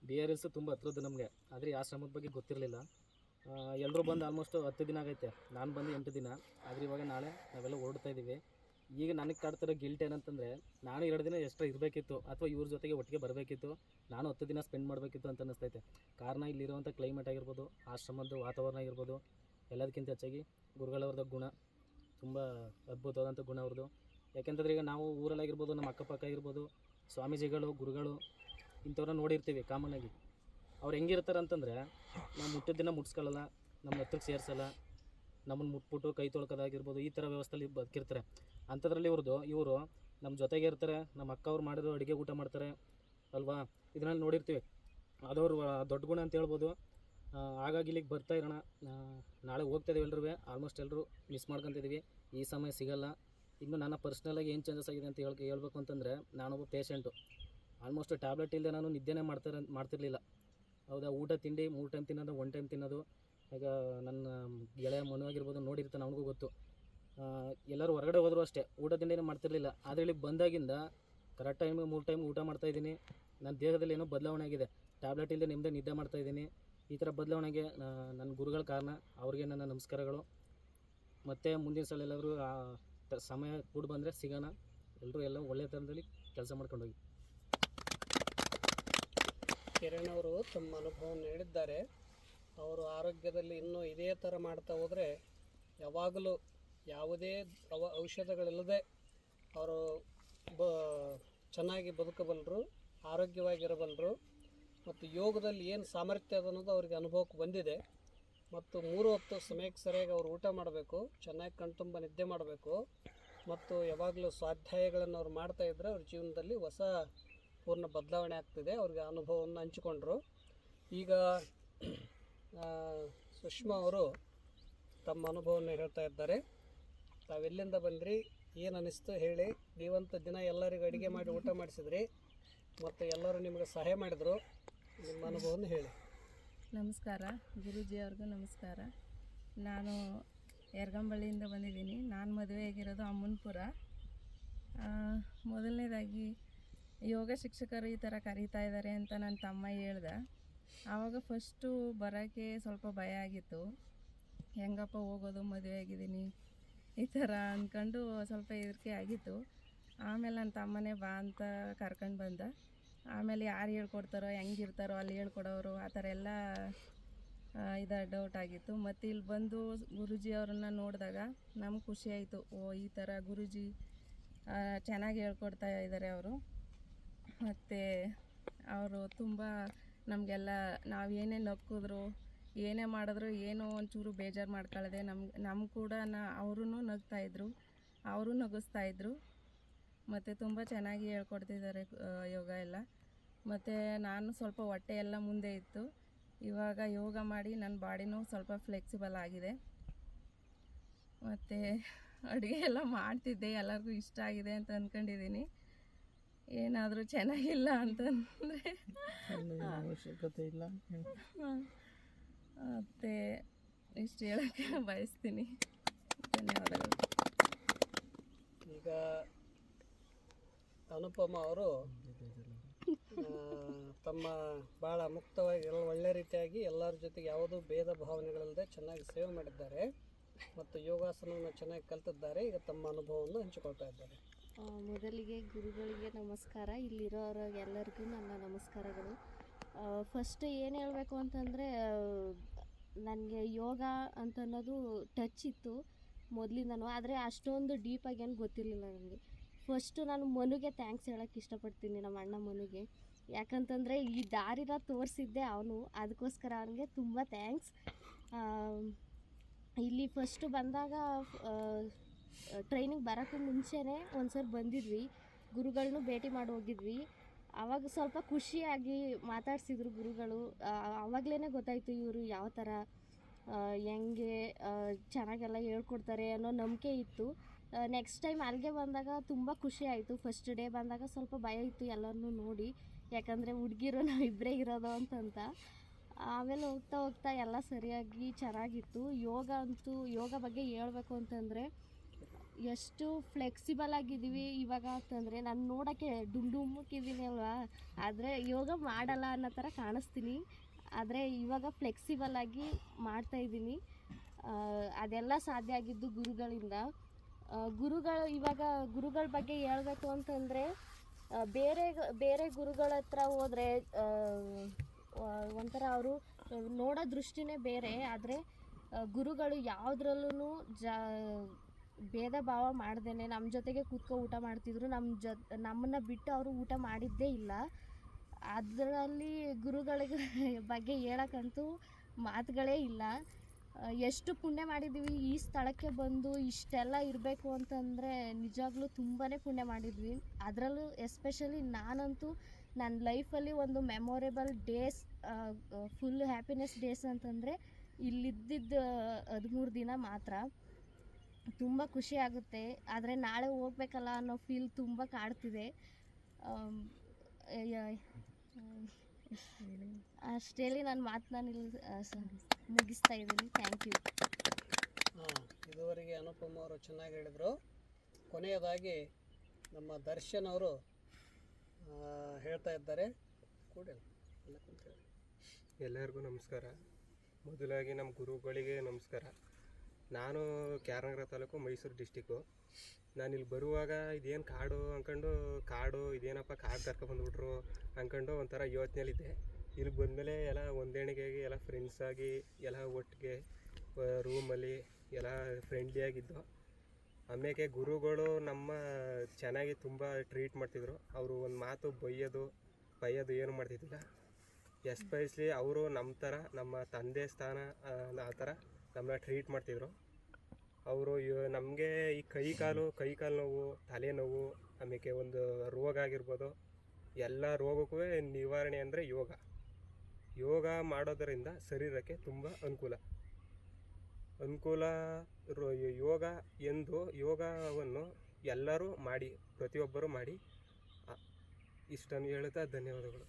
BRS ತುಂಬ ಹತ್ರದ್ದು ನಮಗೆ, ಆದರೆ ಈ ಆಶ್ರಮದ ಬಗ್ಗೆ ಗೊತ್ತಿರಲಿಲ್ಲ. ಎಲ್ಲರೂ ಬಂದು ಆಲ್ಮೋಸ್ಟ್ 10 ದಿನ ಆಗೈತೆ. ನಾನು ಬಂದು 8 ದಿನ. ಆದರೆ ಇವಾಗ ನಾಳೆ ನಾವೆಲ್ಲ ಹೊರಡ್ತಾ ಇದ್ದೀವಿ. ಈಗ ನನಗೆ ಕಾಡ್ತಿರೋ ಗಿಲ್ಟ್ ಏನಂತಂದರೆ, ನಾನು 2 ದಿನ ಎಕ್ಸ್ಟ್ರಾ ಇರಬೇಕಿತ್ತು, ಅಥವಾ ಇವ್ರ ಜೊತೆಗೆ ಒಟ್ಟಿಗೆ ಬರಬೇಕಿತ್ತು. ನಾನು 10 ದಿನ ಸ್ಪೆಂಡ್ ಮಾಡಬೇಕಿತ್ತು ಅಂತ ಅನ್ನಿಸ್ತೈತೆ. ಕಾರಣ ಇಲ್ಲಿರುವಂಥ ಕ್ಲೈಮೇಟ್ ಆಗಿರ್ಬೋದು, ಆಶ್ರಮದ ವಾತಾವರಣ ಆಗಿರ್ಬೋದು, ಎಲ್ಲದಕ್ಕಿಂತ ಹೆಚ್ಚಾಗಿ ಗುರುಗಳವ್ರದ್ದು ಗುಣ ತುಂಬ ಅದ್ಭುತವಾದಂಥ ಗುಣ ಅವ್ರದ್ದು. ಯಾಕೆಂತಂದರೆ ಈಗ ನಾವು ಊರಲ್ಲಾಗಿರ್ಬೋದು, ನಮ್ಮ ಅಕ್ಕಪಕ್ಕ ಆಗಿರ್ಬೋದು, ಸ್ವಾಮೀಜಿಗಳು, ಗುರುಗಳು ಇಂಥವ್ರನ್ನ ನೋಡಿರ್ತೀವಿ ಕಾಮನ್ನಾಗಿ. ಅವ್ರು ಹೆಂಗಿರ್ತಾರೆ ಅಂತಂದರೆ, ನಾವು ಮುಟ್ಟಿದ ದಿನ ಮುಟ್ಸ್ಕೊಳ್ಳಲ್ಲ, ನಮ್ಮ ಹತ್ರಕ್ಕೆ ಸೇರಿಸಲ್ಲ, ನಮ್ಮನ್ನು ಮುಟ್ಬಿಟ್ಟು ಕೈ ತೊಳ್ಕೋದಾಗಿರ್ಬೋದು, ಈ ಥರ ವ್ಯವಸ್ಥೆಯಲ್ಲಿ ಬದುಕಿರ್ತಾರೆ. ಅಂಥದ್ರಲ್ಲಿ ಇವರು ನಮ್ಮ ಜೊತೆಗೆ ಇರ್ತಾರೆ. ನಮ್ಮ ಅಕ್ಕ ಅವ್ರು ಮಾಡಿರೋ ಅಡುಗೆ ಊಟ ಮಾಡ್ತಾರೆ ಅಲ್ವಾ, ಇದನ್ನೆಲ್ಲ ನೋಡಿರ್ತೀವಿ. ಅದವ್ರು ದೊಡ್ಡ ಗುಣ ಅಂತ ಹೇಳ್ಬೋದು. ಹಾಗಾಗಿ ಇಲ್ಲಿಗೆ ಬರ್ತಾ ಇರೋಣ. ನಾಳೆ ಹೋಗ್ತಾಯಿದ್ದೀವಿ ಎಲ್ಲರೂ. ಆಲ್ಮೋಸ್ಟ್ ಎಲ್ಲರೂ ಮಿಸ್ ಮಾಡ್ಕೊತಿದ್ದೀವಿ. ಈ ಸಮಯ ಸಿಗೋಲ್ಲ. ಇನ್ನು ನನ್ನ ಪರ್ಸ್ನಲಾಗಿ ಏನು ಚೇಂಜಸ್ ಆಗಿದೆ ಅಂತ ಹೇಳ್ಬೇಕು ಅಂತಂದರೆ, ನಾನೊಬ್ಬ ಪೇಷೆಂಟು. ಆಲ್ಮೋಸ್ಟ್ ಟ್ಯಾಬ್ಲೆಟ್ ಇಲ್ಲದೆ ನಾನು ನಿದ್ದೆನೇ ಮಾಡ್ತಿರಲಿಲ್ಲ. ಹೌದಾ, ಊಟ ತಿಂಡಿ 3 ಟೈಮ್ ತಿನ್ನೋದು, 1 ಟೈಮ್ ತಿನ್ನೋದು. ಈಗ ನನ್ನ ಗೆಳೆಯ ಮನುವಾಗಿರ್ಬೋದು, ನೋಡಿರ್ತಾನೆ, ಅವನಿಗೂ ಗೊತ್ತು. ಎಲ್ಲರೂ ಹೊರಗಡೆ ಹೋದರೂ ಅಷ್ಟೇ ಊಟ ತಿಂಡಿನೇ ಮಾಡ್ತಿರಲಿಲ್ಲ. ಆದರೆ ಇಲ್ಲಿ ಬಂದಾಗಿಂದ ಕರೆಕ್ಟ್ ಟೈಮಿಗೆ 3 ಟೈಮ್ ಊಟ ಮಾಡ್ತಾಯಿದ್ದೀನಿ. ನನ್ನ ದೇಹದಲ್ಲಿ ಏನೋ ಬದಲಾವಣೆ ಆಗಿದೆ. ಟ್ಯಾಬ್ಲೆಟ್ ಇಲ್ಲದೆ ನಿಮ್ಮದೇ ನಿದ್ದೆ ಮಾಡ್ತಾಯಿದ್ದೀನಿ. ಈ ಥರ ಬದಲಾವಣೆಗೆ ನನ್ನ ಗುರುಗಳ ಕಾರಣ. ಅವ್ರಿಗೆ ನನ್ನ ನಮಸ್ಕಾರಗಳು. ಮತ್ತು ಮುಂದಿನ ಸಲ ಎಲ್ಲರೂ ಸಮಯ ಕೂಡ ಬಂದರೆ ಸಿಗೋಣ. ಎಲ್ಲರೂ ಎಲ್ಲ ಒಳ್ಳೆಯ ಥರದಲ್ಲಿ ಕೆಲಸ ಮಾಡ್ಕೊಂಡು ಹೋಗಿ. ಕಿರಣ್ ಅವರು ತಮ್ಮ ಅನುಭವವನ್ನು ಹೇಳಿದ್ದಾರೆ. ಅವರು ಆರೋಗ್ಯದಲ್ಲಿ ಇನ್ನೂ ಇದೇ ಥರ ಮಾಡ್ತಾ ಹೋದರೆ ಯಾವಾಗಲೂ ಯಾವುದೇ ಔಷಧಗಳಿಲ್ಲದೆ ಅವರು ಚೆನ್ನಾಗಿ ಬದುಕಬಲ್ಲರು, ಆರೋಗ್ಯವಾಗಿರಬಲ್ಲರು. ಮತ್ತು ಯೋಗದಲ್ಲಿ ಏನು ಸಾಮರ್ಥ್ಯ ಅದ ಅನ್ನೋದು ಅವ್ರಿಗೆ ಅನುಭವಕ್ಕೆ ಬಂದಿದೆ. ಮತ್ತು 3 ಹೊತ್ತು ಸಮಯಕ್ಕೆ ಸರಿಯಾಗಿ ಅವರು ಊಟ ಮಾಡಬೇಕು, ಚೆನ್ನಾಗಿ ಕಣ್ತುಂಬ ನಿದ್ದೆ ಮಾಡಬೇಕು, ಮತ್ತು ಯಾವಾಗಲೂ ಸ್ವಾಧ್ಯಾಯಗಳನ್ನು ಅವ್ರು ಮಾಡ್ತಾಯಿದ್ರೆ ಅವ್ರ ಜೀವನದಲ್ಲಿ ಹೊಸ ಪೂರ್ಣ ಬದಲಾವಣೆ ಆಗ್ತಿದೆ. ಅವ್ರಿಗೆ ಅನುಭವವನ್ನು ಹಂಚಿಕೊಂಡ್ರು. ಈಗ ಸುಷ್ಮಾ ಅವರು ತಮ್ಮ ಅನುಭವವನ್ನು ಹೇಳ್ತಾ ಇದ್ದಾರೆ. ತಾವೆಲ್ಲಿಂದ ಬಂದ್ರಿ, ಏನು ಅನ್ನಿಸ್ತು ಹೇಳಿ. ನೀವಂತ ದಿನ ಎಲ್ಲರಿಗೂ ಅಡುಗೆ ಮಾಡಿ ಊಟ ಮಾಡಿಸಿದ್ರಿ ಮತ್ತು ಎಲ್ಲರೂ ನಿಮಗೆ ಸಹಾಯ ಮಾಡಿದರು. ನಿಮ್ಮ ಅನುಭವವನ್ನು ಹೇಳಿ. ನಮಸ್ಕಾರ, ಗುರೂಜಿ ಅವ್ರಿಗೂ ನಮಸ್ಕಾರ. ನಾನು ಯರಗಂಬಳ್ಳಿಯಿಂದ ಬಂದಿದ್ದೀನಿ. ನಾನು ಮದುವೆ ಆಗಿರೋದು ಅಮ್ಮನಪುರ. ಮೊದಲನೇದಾಗಿ ಯೋಗ ಶಿಕ್ಷಕರು ಈ ಥರ ಕರೀತಾ ಇದ್ದಾರೆ ಅಂತ ನನ್ನ ತಮ್ಮ ಹೇಳ್ದೆ. ಆವಾಗ ಫಸ್ಟು ಬರೋಕ್ಕೆ ಸ್ವಲ್ಪ ಭಯ ಆಗಿತ್ತು. ಹೆಂಗಪ್ಪ ಹೋಗೋದು, ಮದುವೆ ಆಗಿದ್ದೀನಿ ಈ ಥರ ಅಂದ್ಕೊಂಡು ಸ್ವಲ್ಪ ಹೆದರಿಕೆ ಆಗಿತ್ತು. ಆಮೇಲೆ ನನ್ನ ತಮ್ಮನೇ ಬಾ ಅಂತ ಕರ್ಕೊಂಡು ಬಂದ. ಆಮೇಲೆ ಯಾರು ಹೇಳ್ಕೊಡ್ತಾರೋ, ಹೆಂಗಿರ್ತಾರೋ ಅಲ್ಲಿ ಹೇಳ್ಕೊಡೋರು, ಆ ಥರ ಎಲ್ಲ ಡೌಟ್ ಆಗಿತ್ತು. ಮತ್ತು ಇಲ್ಲಿ ಬಂದು ಗುರೂಜಿ ಅವರನ್ನು ನೋಡಿದಾಗ ನಮ್ಗೆ ಖುಷಿ ಆಯಿತು. ಓ, ಈ ಥರ ಗುರೂಜಿ ಚೆನ್ನಾಗಿ ಹೇಳ್ಕೊಡ್ತಾ ಇದ್ದಾರೆ ಅವರು. ಮತ್ತು ಅವರು ತುಂಬ ನಮಗೆಲ್ಲ ನಾವು ಏನೇ ನಕ್ಕಿದ್ರು, ಏನೇ ಮಾಡಿದ್ರು, ಏನೋ ಒಂಚೂರು ಬೇಜಾರು ಮಾಡ್ಕೊಳ್ಳದೆ ನಮ್ಮ ಕೂಡ ಅವರು ನಗ್ತಾಯಿದ್ರು, ಅವರು ನಗಿಸ್ತಾಯಿದ್ರು. ಮತ್ತು ತುಂಬ ಚೆನ್ನಾಗಿ ಹೇಳ್ಕೊಡ್ತಿದ್ದಾರೆ ಯೋಗ ಎಲ್ಲ. ಮತ್ತು ನಾನು ಸ್ವಲ್ಪ ಹೊಟ್ಟೆ ಎಲ್ಲ ಮುಂದೆ ಇತ್ತು. ಇವಾಗ ಯೋಗ ಮಾಡಿ ನನ್ನ ಬಾಡಿನೂ ಸ್ವಲ್ಪ ಫ್ಲೆಕ್ಸಿಬಲ್ ಆಗಿದೆ. ಮತ್ತು ಅಡುಗೆ ಎಲ್ಲ ಮಾಡ್ತಿದ್ದೆ, ಎಲ್ಲರಿಗೂ ಇಷ್ಟ ಆಗಿದೆ ಅಂತ ಅಂದ್ಕೊಂಡಿದ್ದೀನಿ. ಏನಾದರೂ ಚೆನ್ನಾಗಿಲ್ಲ ಅಂತಂದರೆ ಅವಶ್ಯಕತೆ ಇಲ್ಲ. ಮತ್ತು ಇಷ್ಟು ಹೇಳೋಕ್ಕೆ ಬಯಸ್ತೀನಿ. ಧನ್ಯವಾದಗಳು. ಈಗ ಅನುಪಮ ಅವರು ತಮ್ಮ ಭಾಳ ಮುಕ್ತವಾಗಿ ಒಳ್ಳೆ ರೀತಿಯಾಗಿ ಎಲ್ಲರ ಜೊತೆಗೆ ಯಾವುದೂ ಭೇದ ಭಾವನೆಗಳಿಲ್ಲದೆ ಚೆನ್ನಾಗಿ ಸೇವೆ ಮಾಡಿದ್ದಾರೆ ಮತ್ತು ಯೋಗಾಸನವನ್ನು ಚೆನ್ನಾಗಿ ಕಲ್ತಿದ್ದಾರೆ. ಈಗ ತಮ್ಮ ಅನುಭವವನ್ನು ಹಂಚಿಕೊಳ್ತಾ ಇದ್ದಾರೆ. ಮೊದಲಿಗೆ ಗುರುಗಳಿಗೆ ನಮಸ್ಕಾರ, ಇಲ್ಲಿರೋರಿಗೆಲ್ಲರಿಗೂ ನನ್ನ ನಮಸ್ಕಾರಗಳು. ಫಸ್ಟ್ ಏನು ಹೇಳಬೇಕು ಅಂತಂದರೆ, ನನಗೆ ಯೋಗ ಅಂತ ಅನ್ನೋದು ಟಚ್ ಇತ್ತು ಮೊದಲಿಂದನೂ, ಆದರೆ ಅಷ್ಟೊಂದು ಡೀಪಾಗಿ ಏನು ಗೊತ್ತಿರಲಿಲ್ಲ ನನಗೆ. ಫಸ್ಟು ನಾನು ಮನುಗೆ ಥ್ಯಾಂಕ್ಸ್ ಹೇಳೋಕ್ಕೆ ಇಷ್ಟಪಡ್ತೀನಿ, ನಮ್ಮ ಅಣ್ಣ ಮನುಗೆ. ಯಾಕಂತಂದರೆ ಈ ದಾರಿನ ತೋರಿಸಿದ್ದೆ ಅವನು, ಅದಕ್ಕೋಸ್ಕರ ಅವನಿಗೆ ತುಂಬ ಥ್ಯಾಂಕ್ಸ್. ಇಲ್ಲಿ ಫಸ್ಟು ಬಂದಾಗ ಟ್ರೈನಿಂಗ್ ಬರೋಕ್ಕೂ ಮುಂಚೆನೇ ಒಂದು ಸರಿ ಬಂದಿದ್ವಿ, ಗುರುಗಳನ್ನೂ ಭೇಟಿ ಮಾಡಿ ಹೋಗಿದ್ವಿ. ಆವಾಗ ಸ್ವಲ್ಪ ಖುಷಿಯಾಗಿ ಮಾತಾಡಿಸಿದ್ರು ಗುರುಗಳು. ಆವಾಗಲೇ ಗೊತ್ತಾಯಿತು ಇವರು ಯಾವ ಥರ ಹೆಂಗೆ ಚೆನ್ನಾಗೆಲ್ಲ ಹೇಳ್ಕೊಡ್ತಾರೆ ಅನ್ನೋ ನಂಬಿಕೆ ಇತ್ತು. ನೆಕ್ಸ್ಟ್ ಟೈಮ್ ಅಲ್ಲಿಗೆ ಬಂದಾಗ ತುಂಬ ಖುಷಿ ಆಯಿತು. ಫಸ್ಟ್ ಡೇ ಬಂದಾಗ ಸ್ವಲ್ಪ ಭಯ ಇತ್ತು ಎಲ್ಲರನ್ನೂ ನೋಡಿ, ಯಾಕಂದರೆ ಹುಡುಗಿರು ನಾವಿಬ್ಬರೇ ಇರೋದು ಅಂತಂತ. ಆಮೇಲೆ ಹೋಗ್ತಾ ಹೋಗ್ತಾ ಎಲ್ಲ ಸರಿಯಾಗಿ ಚೆನ್ನಾಗಿತ್ತು. ಯೋಗ ಬಗ್ಗೆ ಹೇಳಬೇಕು ಅಂತಂದರೆ ಎಷ್ಟು ಫ್ಲೆಕ್ಸಿಬಲ್ ಆಗಿದ್ದೀವಿ ಇವಾಗ ಅಂತಂದರೆ, ನಾನು ನೋಡೋಕ್ಕೆ ಡುಮ್ಡುಮ್ಮಕ್ಕಿದ್ದೀನಿ ಅಲ್ವಾ, ಆದರೆ ಯೋಗ ಮಾಡಲ್ಲ ಅನ್ನೋ ಥರ ಕಾಣಿಸ್ತೀನಿ. ಆದರೆ ಇವಾಗ ಫ್ಲೆಕ್ಸಿಬಲ್ ಆಗಿ ಮಾಡ್ತಾಯಿದ್ದೀನಿ. ಅದೆಲ್ಲ ಸಾಧ್ಯ ಆಗಿದ್ದು ಗುರುಗಳಿಂದ. ಇವಾಗ ಗುರುಗಳ ಬಗ್ಗೆ ಹೇಳಬೇಕು ಅಂತಂದರೆ, ಬೇರೆ ಗುರುಗಳ ಹತ್ರ ಹೋದರೆ ಒಂಥರ ಅವರು ನೋಡೋ ದೃಷ್ಟಿನೇ ಬೇರೆ. ಆದರೆ ಗುರುಗಳು ಯಾವುದ್ರಲ್ಲೂ ಭೇದ ಭಾವ ಮಾಡ್ದೇ ನಮ್ಮ ಜೊತೆಗೆ ಕೂತ್ಕೊ ಊಟ ಮಾಡ್ತಿದ್ರು. ನಮ್ಮನ್ನು ಬಿಟ್ಟು ಅವರು ಊಟ ಮಾಡಿದ್ದೇ ಇಲ್ಲ. ಅದರಲ್ಲಿ ಗುರುಗಳಿಗೆ ಬಗ್ಗೆ ಹೇಳೋಕ್ಕಂತೂ ಮಾತುಗಳೇ ಇಲ್ಲ. ಎಷ್ಟು ಪುಣ್ಯ ಮಾಡಿದ್ದೀವಿ ಈ ಸ್ಥಳಕ್ಕೆ ಬಂದು ಇಷ್ಟೆಲ್ಲ ಇರಬೇಕು ಅಂತಂದರೆ, ನಿಜವಾಗ್ಲೂ ತುಂಬಾ ಪುಣ್ಯ ಮಾಡಿದ್ವಿ. ಅದರಲ್ಲೂ ಎಸ್ಪೆಷಲಿ ನಾನಂತೂ ನನ್ನ ಲೈಫಲ್ಲಿ ಒಂದು memorable days, full happiness days ಅಂತಂದರೆ ಇಲ್ಲಿದ್ದಿದ್ದು 13 ದಿನ ಮಾತ್ರ. ತುಂಬ ಖುಷಿ ಆಗುತ್ತೆ. ಆದರೆ ನಾಳೆ ಹೋಗ್ಬೇಕಲ್ಲ ಅನ್ನೋ ಫೀಲ್ ತುಂಬ ಕಾಡ್ತಿದೆ. ಅಷ್ಟೇಳಿ ನನ್ನ ಮಾತನ್ನ ಮುಗಿಸ್ತಾ ಇದ್ದೀನಿ. Thank you. ಇದುವರೆಗೆ ಅನುಪಮ ಅವರು ಚೆನ್ನಾಗಿ ಹೇಳಿದರು. ಕೊನೆಯದಾಗಿ ನಮ್ಮ ದರ್ಶನ್ ಅವರು ಹೇಳ್ತಾ ಇದ್ದಾರೆ. ಕೂಡ ಎಲ್ಲರಿಗೂ ನಮಸ್ಕಾರ. ಮೊದಲಾಗಿ ನಮ್ಮ ಗುರುಗಳಿಗೆ ನಮಸ್ಕಾರ. ನಾನು ಕ್ಯಾರನಗರ ತಾಲೂಕು, ಮೈಸೂರು ಡಿಸ್ಟಿಕ್ಕು. ನಾನು ಇಲ್ಲಿ ಬರುವಾಗ ಇದೇನು ಕಾಡು ಇದೇನಪ್ಪ ಕಾಡು ಕರ್ಕೊಬಂದ್ಬಿಟ್ರು ಅಂದ್ಕೊಂಡು ಒಂಥರ ಯೋಚನೆಯಲ್ಲಿದ್ದೆ. ಇಲ್ಲಿ ಬಂದಮೇಲೆ ಎಲ್ಲ ಹೊಂದಾಣಿಕೆಯಾಗಿ ಎಲ್ಲ ಫ್ರೆಂಡ್ಸಾಗಿ ಎಲ್ಲ ಒಟ್ಟಿಗೆ ರೂಮಲ್ಲಿ ಎಲ್ಲ ಫ್ರೆಂಡ್ಲಿಯಾಗಿದ್ದು. ಆಮೇಲೆ ಗುರುಗಳು ನಮ್ಮ ಚೆನ್ನಾಗಿ ತುಂಬ ಟ್ರೀಟ್ ಮಾಡ್ತಿದ್ರು. ಅವರು ಒಂದು ಮಾತು ಬೈಯೋದು ಏನು ಮಾಡ್ತಿದ್ದಿಲ್ಲ. ಎಸ್ಪೆಷಲಿ ಅವರು ನಮ್ಮ ಥರ, ನಮ್ಮ ತಂದೆ ಸ್ಥಾನ ಆ ಥರ ನಮ್ಮನ್ನ ಟ್ರೀಟ್ ಮಾಡ್ತಿದ್ರು. ಅವರು ನಮಗೆ ಈ ಕೈ ಕಾಲು ನೋವು, ತಲೆನೋವು, ಆಮೇಲೆ ಒಂದು ರೋಗ ಆಗಿರ್ಬೋದು, ಎಲ್ಲ ರೋಗಕ್ಕೂ ನಿವಾರಣೆ ಅಂದರೆ ಯೋಗ ಮಾಡೋದರಿಂದ ಶರೀರಕ್ಕೆ ತುಂಬ ಅನುಕೂಲ. ಯೋಗವನ್ನು ಎಲ್ಲರೂ ಮಾಡಿ, ಪ್ರತಿಯೊಬ್ಬರೂ ಮಾಡಿ. ಇಷ್ಟನ್ನು ಹೇಳ್ತಾ ಧನ್ಯವಾದಗಳು.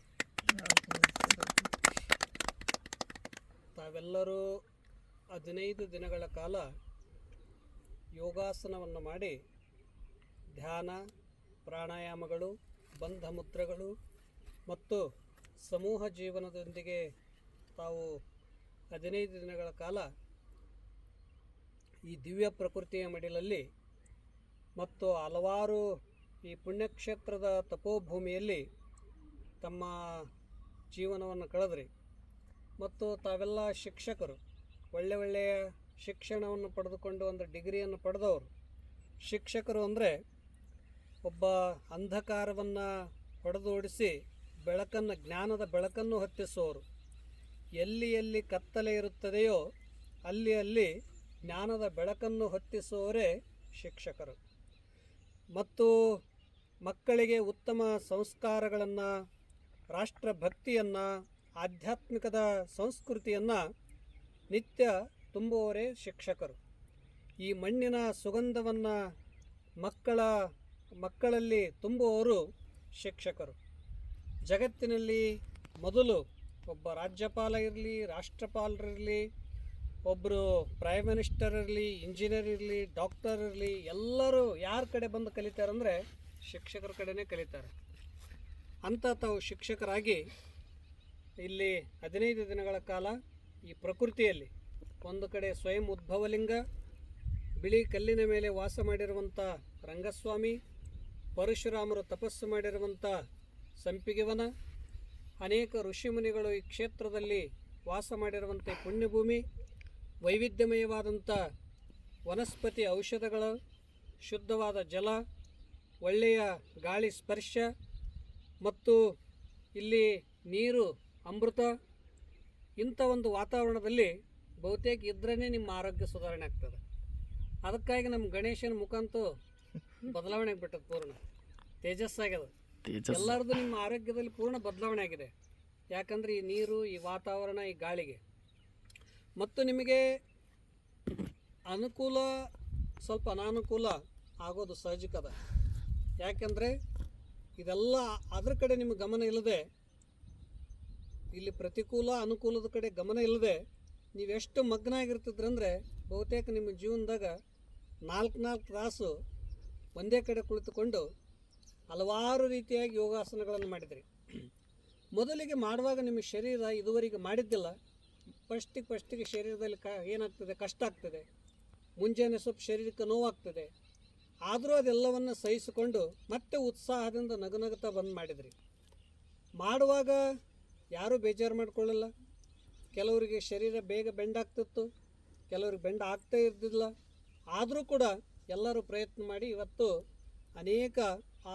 ತಾವೆಲ್ಲರೂ 15 ದಿನಗಳ ಕಾಲ ಯೋಗಾಸನವನ್ನು ಮಾಡಿ ಧ್ಯಾನ, ಪ್ರಾಣಾಯಾಮಗಳು, ಬಂಧ ಮುದ್ರೆಗಳು ಮತ್ತು ಸಮೂಹ ಜೀವನದೊಂದಿಗೆ ತಾವು 15 ದಿನಗಳ ಕಾಲ ಈ ದಿವ್ಯ ಪ್ರಕೃತಿಯ ಮಡಿಲಲ್ಲಿ ಮತ್ತು ಹಲವಾರು ಈ ಪುಣ್ಯಕ್ಷೇತ್ರದ ತಪೋಭೂಮಿಯಲ್ಲಿ ತಮ್ಮ ಜೀವನವನ್ನು ಕಳೆದ್ರಿ. ಮತ್ತು ತಾವೆಲ್ಲ ಶಿಕ್ಷಕರು, ಒಳ್ಳೆಯ ಶಿಕ್ಷಣವನ್ನು ಪಡೆದುಕೊಂಡು ಒಂದು ಡಿಗ್ರಿಯನ್ನು ಪಡೆದವರು. ಶಿಕ್ಷಕರು ಅಂದರೆ ಒಬ್ಬ ಅಂಧಕಾರವನ್ನು ಹೊಡೆದೋಡಿಸಿ ಬೆಳಕನ್ನು, ಜ್ಞಾನದ ಬೆಳಕನ್ನು ಹೊತ್ತಿಸುವವರು. ಎಲ್ಲಿ ಎಲ್ಲಿ ಕತ್ತಲೆ ಇರುತ್ತದೆಯೋ ಅಲ್ಲಿ ಅಲ್ಲಿ ಜ್ಞಾನದ ಬೆಳಕನ್ನು ಹೊತ್ತಿಸುವವರೇ ಶಿಕ್ಷಕರು. ಮತ್ತು ಮಕ್ಕಳಿಗೆ ಉತ್ತಮ ಸಂಸ್ಕಾರಗಳನ್ನು, ರಾಷ್ಟ್ರಭಕ್ತಿಯನ್ನು, ಆಧ್ಯಾತ್ಮಿಕದ ಸಂಸ್ಕೃತಿಯನ್ನು ನಿತ್ಯ ತುಂಬುವವರೇ ಶಿಕ್ಷಕರು. ಈ ಮಣ್ಣಿನ ಸುಗಂಧವನ್ನು ಮಕ್ಕಳಲ್ಲಿ ತುಂಬುವವರು ಶಿಕ್ಷಕರು. ಜಗತ್ತಿನಲ್ಲಿ ಮೊದಲು ಒಬ್ಬ ರಾಜ್ಯಪಾಲ ಇರಲಿ, ರಾಷ್ಟ್ರಪಾಲರಿರಲಿ, ಒಬ್ಬರು ಪ್ರೈಮ್ ಮಿನಿಸ್ಟರ್ ಇರಲಿ, ಇಂಜಿನಿಯರ್ ಇರಲಿ, ಡಾಕ್ಟರ್ ಇರಲಿ, ಎಲ್ಲರೂ ಯಾರ ಕಡೆ ಬಂದು ಕಲಿತಾರಂದರೆ ಶಿಕ್ಷಕರ ಕಡೆನೇ ಕಲಿತಾರೆ. ಅಂತ ತಾವು ಶಿಕ್ಷಕರಾಗಿ ಇಲ್ಲಿ 15 ದಿನಗಳ ಕಾಲ ಈ ಪ್ರಕೃತಿಯಲ್ಲಿ ಒಂದು ಕಡೆ ಸ್ವಯಂ ಉದ್ಭವಲಿಂಗ, ಬಿಳಿ ಕಲ್ಲಿನ ಮೇಲೆ ವಾಸ ಮಾಡಿರುವಂಥ ರಂಗಸ್ವಾಮಿ, ಪರಶುರಾಮರು ತಪಸ್ಸು ಮಾಡಿರುವಂಥ ಸಂಪಿಗೆವನ, ಅನೇಕ ಋಷಿಮುನಿಗಳು ಈ ಕ್ಷೇತ್ರದಲ್ಲಿ ವಾಸ ಮಾಡಿರುವಂಥ ಪುಣ್ಯಭೂಮಿ, ವೈವಿಧ್ಯಮಯವಾದಂಥ ವನಸ್ಪತಿ ಔಷಧಗಳು, ಶುದ್ಧವಾದ ಜಲ, ಒಳ್ಳೆಯ ಗಾಳಿ ಸ್ಪರ್ಶ ಮತ್ತು ಇಲ್ಲಿ ನೀರು ಅಮೃತ, ಇಂಥ ಒಂದು ವಾತಾವರಣದಲ್ಲಿ ಬಹುತೇಕ ಇದ್ರೇ ನಿಮ್ಮ ಆರೋಗ್ಯ ಸುಧಾರಣೆ ಆಗ್ತದೆ. ಅದಕ್ಕಾಗಿ ನಮ್ಮ ಗಣೇಶನ ಮುಖಂತೂ ಬದಲಾವಣೆ ಆಗಿಬಿಟ್ಟದ, ಪೂರ್ಣ ತೇಜಸ್ಸಾಗ್ಯದ. ಎಲ್ಲರದು ನಿಮ್ಮ ಆರೋಗ್ಯದಲ್ಲಿ ಪೂರ್ಣ ಬದಲಾವಣೆ ಆಗಿದೆ. ಯಾಕಂದರೆ ಈ ನೀರು, ಈ ವಾತಾವರಣ, ಈ ಗಾಳಿಗೆ. ಮತ್ತು ನಿಮಗೆ ಅನುಕೂಲ ಸ್ವಲ್ಪ ಅನಾನುಕೂಲ ಆಗೋದು ಸಹಜಿಕದ. ಯಾಕೆಂದರೆ ಇದೆಲ್ಲ ಅದ್ರ ಕಡೆ ನಿಮಗೆ ಗಮನ ಇಲ್ಲದೆ, ಇಲ್ಲಿ ಪ್ರತಿಕೂಲ ಅನುಕೂಲದ ಕಡೆ ಗಮನ ಇಲ್ಲದೆ ನೀವೆಷ್ಟು ಮಗ್ನ ಆಗಿರ್ತಿದ್ರಂದರೆ ಬಹುತೇಕ ನಿಮ್ಮ ಜೀವನದಾಗ 4 ತಾಸು ಒಂದೇ ಕಡೆ ಕುಳಿತುಕೊಂಡು ಹಲವಾರು ರೀತಿಯಾಗಿ ಯೋಗಾಸನಗಳನ್ನು ಮಾಡಿದ್ರಿ. ಮೊದಲಿಗೆ ಮಾಡುವಾಗ ನಿಮ್ಮ ಶರೀರ ಇದುವರೆಗೆ ಮಾಡಿದ್ದಿಲ್ಲ. ಫಸ್ಟಿಗೆ ಶರೀರದಲ್ಲಿ ಏನಾಗ್ತದೆ, ಕಷ್ಟ ಆಗ್ತದೆ, ಮುಂಜಾನೆ ಸ್ವಲ್ಪ ಶರೀರಕ್ಕೆ ನೋವಾಗ್ತದೆ. ಆದರೂ ಅದೆಲ್ಲವನ್ನು ಸಹಿಸಿಕೊಂಡು ಮತ್ತೆ ಉತ್ಸಾಹದಿಂದ ನಗುನಗುತ್ತಾ ಬಂದು ಮಾಡಿದ್ರಿ. ಮಾಡುವಾಗ ಯಾರೂ ಬೇಜಾರು ಮಾಡ್ಕೊಳ್ಳಲ್ಲ. ಕೆಲವರಿಗೆ ಶರೀರ ಬೇಗ ಬೆಂಡಾಗ್ತಿತ್ತು, ಕೆಲವ್ರಿಗೆ ಬೆಂಡ ಆಗ್ತಾ ಇರ್ತಿಲ್ಲ. ಆದರೂ ಕೂಡ ಎಲ್ಲರೂ ಪ್ರಯತ್ನ ಮಾಡಿ ಇವತ್ತು ಅನೇಕ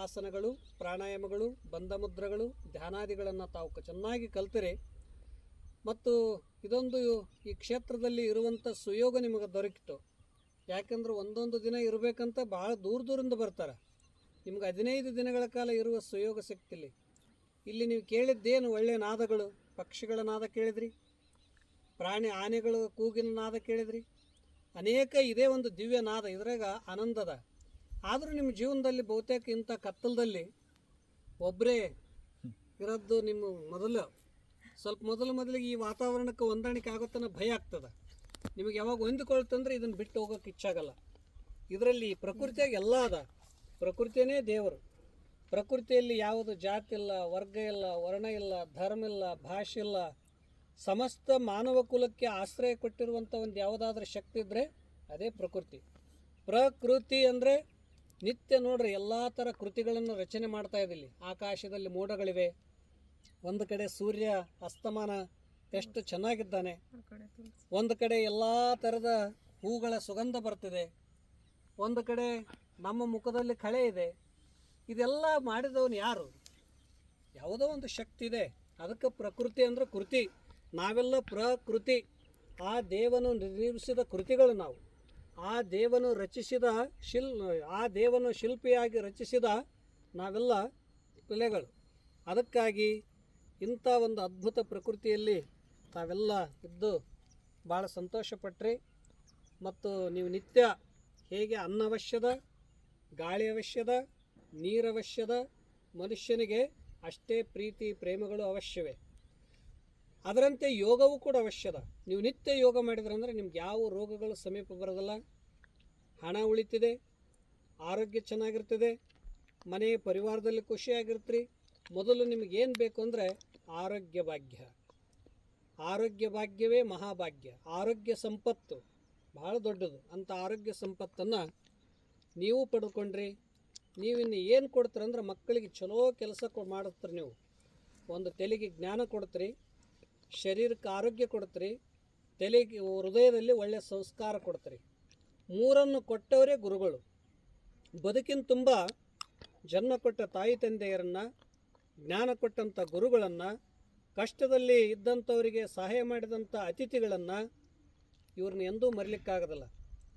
ಆಸನಗಳು, ಪ್ರಾಣಾಯಾಮಗಳು, ಬಂಧಮುದ್ರಗಳು, ಧ್ಯಾನಾದಿಗಳನ್ನು ತಾವು ಚೆನ್ನಾಗಿ ಕಲ್ತಿರಿ. ಮತ್ತು ಇದೊಂದು ಈ ಕ್ಷೇತ್ರದಲ್ಲಿ ಇರುವಂಥ ಸುಯೋಗ ನಿಮಗೆ ದೊರಕಿತು. ಯಾಕೆಂದ್ರೆ ಒಂದೊಂದು ದಿನ ಇರಬೇಕಂತ ಭಾಳ ದೂರದಿಂದ ಬರ್ತಾರೆ. ನಿಮ್ಗೆ 15 ದಿನಗಳ ಕಾಲ ಇರುವ ಸುಯೋಗ ಸಿಕ್ತಿಲ್ಲಿ. ಇಲ್ಲಿ ನೀವು ಕೇಳಿದ್ದೇನು ಒಳ್ಳೆಯ ನಾದಗಳು, ಪಕ್ಷಿಗಳ ನಾದ ಕೇಳಿದ್ರಿ, ಆನೆಗಳ ಕೂಗಿನ ನಾದ ಕೇಳಿದ್ರಿ, ಅನೇಕ ಇದೇ ಒಂದು ದಿವ್ಯ ನಾದ, ಇದ್ರಾಗ ಆನಂದದ. ಆದರೂ ನಿಮ್ಮ ಜೀವನದಲ್ಲಿ ಬಹುತೇಕ ಇಂಥ ಕತ್ತಲದಲ್ಲಿ ಒಬ್ಬರೇ ಇರೋದು ನಿಮ್ಮ ಮೊದಲಿಗೆ ಈ ವಾತಾವರಣಕ್ಕೆ ಹೊಂದಾಣಿಕೆ ಆಗುತ್ತಾನ ಭಯ ಆಗ್ತದೆ. ನಿಮಗೆ ಯಾವಾಗ ಹೊಂದಿಕೊಳ್ತಂದ್ರೆ ಇದನ್ನು ಬಿಟ್ಟು ಹೋಗೋಕೆ ಇಚ್ಛಾಗಲ್ಲ. ಇದರಲ್ಲಿ ಪ್ರಕೃತಿಯಾಗಿ ಎಲ್ಲ ಅದ. ಪ್ರಕೃತಿಯೇ ದೇವರು. ಪ್ರಕೃತಿಯಲ್ಲಿ ಯಾವುದು ಜಾತಿ ಇಲ್ಲ, ವರ್ಗ ಇಲ್ಲ, ವರ್ಣ ಇಲ್ಲ, ಧರ್ಮ ಇಲ್ಲ, ಭಾಷೆ ಇಲ್ಲ. ಸಮಸ್ತ ಮಾನವ ಕುಲಕ್ಕೆ ಆಶ್ರಯ ಕೊಟ್ಟಿರುವಂಥ ಒಂದು ಯಾವುದಾದ್ರೂ ಶಕ್ತಿ ಇದ್ದರೆ ಅದೇ ಪ್ರಕೃತಿ. ಪ್ರಕೃತಿ ಅಂದರೆ ನಿತ್ಯ ನೋಡ್ರಿ ಎಲ್ಲ ಥರ ಕೃತಿಗಳನ್ನು ರಚನೆ ಮಾಡ್ತಾ ಇದ್ದಿಲ್ಲಿ. ಆಕಾಶದಲ್ಲಿ ಮೋಡಗಳಿವೆ, ಒಂದು ಕಡೆ ಸೂರ್ಯ ಅಸ್ತಮಾನ ಎಷ್ಟು ಚೆನ್ನಾಗಿದ್ದಾನೆ, ಒಂದು ಕಡೆ ಎಲ್ಲ ಥರದ ಹೂಗಳ ಸುಗಂಧ ಬರ್ತಿದೆ, ಒಂದು ಕಡೆ ನಮ್ಮ ಮುಖದಲ್ಲಿ ಕಳೆ ಇದೆ. ಇದೆಲ್ಲ ಮಾಡಿದವನು ಯಾರು? ಯಾವುದೋ ಒಂದು ಶಕ್ತಿ ಇದೆ. ಅದಕ್ಕೆ ಪ್ರಕೃತಿ ಅಂದರೆ ಕೃತಿ. ನಾವೆಲ್ಲ ಪ್ರಕೃತಿ. ಆ ದೇವನು ನಿರ್ಮಿಸಿದ ಕೃತಿಗಳು ನಾವು. ಆ ದೇವನು ಶಿಲ್ಪಿಯಾಗಿ ರಚಿಸಿದ ನಾವೆಲ್ಲ ಕಲೆಗಳು. ಅದಕ್ಕಾಗಿ ಇಂಥ ಒಂದು ಅದ್ಭುತ ಪ್ರಕೃತಿಯಲ್ಲಿ ತಾವೆಲ್ಲ ಇದ್ದು ಭಾಳ ಸಂತೋಷಪಟ್ರಿ. ಮತ್ತು ನೀವು ನಿತ್ಯ ಹೇಗೆ ಅನ್ನ ಅವಶ್ಯದ, ಗಾಳಿ ಅವಶ್ಯದ, ನೀರು ಅವಶ್ಯದ, ಮನುಷ್ಯನಿಗೆ ಅಷ್ಟೇ ಪ್ರೀತಿ ಪ್ರೇಮಗಳು ಅವಶ್ಯವೇ. ಅದರಂತೆ ಯೋಗವೂ ಕೂಡ ಅವಶ್ಯದ. ನೀವು ನಿತ್ಯ ಯೋಗ ಮಾಡಿದ್ರಂದರೆ ನಿಮ್ಗೆ ಯಾವ ರೋಗಗಳು ಸಮೀಪ ಬರೋದಿಲ್ಲ. ಹಣ ಉಳಿತಿದೆ, ಆರೋಗ್ಯ ಚೆನ್ನಾಗಿರ್ತದೆ, ಮನೆ ಪರಿವಾರದಲ್ಲಿ ಖುಷಿಯಾಗಿರ್ತೀರಿ. ಮೊದಲು ನಿಮಗೇನು ಬೇಕು ಅಂದರೆ ಆರೋಗ್ಯ ಭಾಗ್ಯ. ಆರೋಗ್ಯ ಭಾಗ್ಯವೇ ಮಹಾಭಾಗ್ಯ. ಆರೋಗ್ಯ ಸಂಪತ್ತು. ಭಾಳ ದೊಡ್ಡದು. ಅಂಥ ಆರೋಗ್ಯ ಸಂಪತ್ತನ್ನು ನೀವು ಪಡೆದುಕೊಂಡ್ರಿ. ನೀವಿನ್ನು ಏನು ಕೊಡ್ತೀರಂದ್ರೆ ಮಕ್ಕಳಿಗೆ ಚಲೋ ಕೆಲಸ ಮಾಡುತ್ತೀರಿ. ನೀವು ಒಂದು ತಲೆಗೆ ಜ್ಞಾನ ಕೊಡ್ತೀರಿ, ಶರೀರಕ್ಕೆ ಆರೋಗ್ಯ ಕೊಡ್ತೀರಿ, ತಲೆಗೆ ಹೃದಯದಲ್ಲಿ ಒಳ್ಳೆಯ ಸಂಸ್ಕಾರ ಕೊಡ್ತೀರಿ. ಮೂರನ್ನು ಕೊಟ್ಟವರೇ ಗುರುಗಳು. ಬದುಕಿನ ತುಂಬ ಜನ್ಮ ಕೊಟ್ಟ ತಾಯಿ ತಂದೆಯರನ್ನು, ಜ್ಞಾನ ಕೊಟ್ಟಂಥ ಗುರುಗಳನ್ನು, ಕಷ್ಟದಲ್ಲಿ ಇದ್ದಂಥವರಿಗೆ ಸಹಾಯ ಮಾಡಿದಂಥ ಅತಿಥಿಗಳನ್ನು ಇವ್ರನ್ನ ಎಂದೂ ಮರಿಲಿಕ್ಕಾಗೋದಿಲ್ಲ.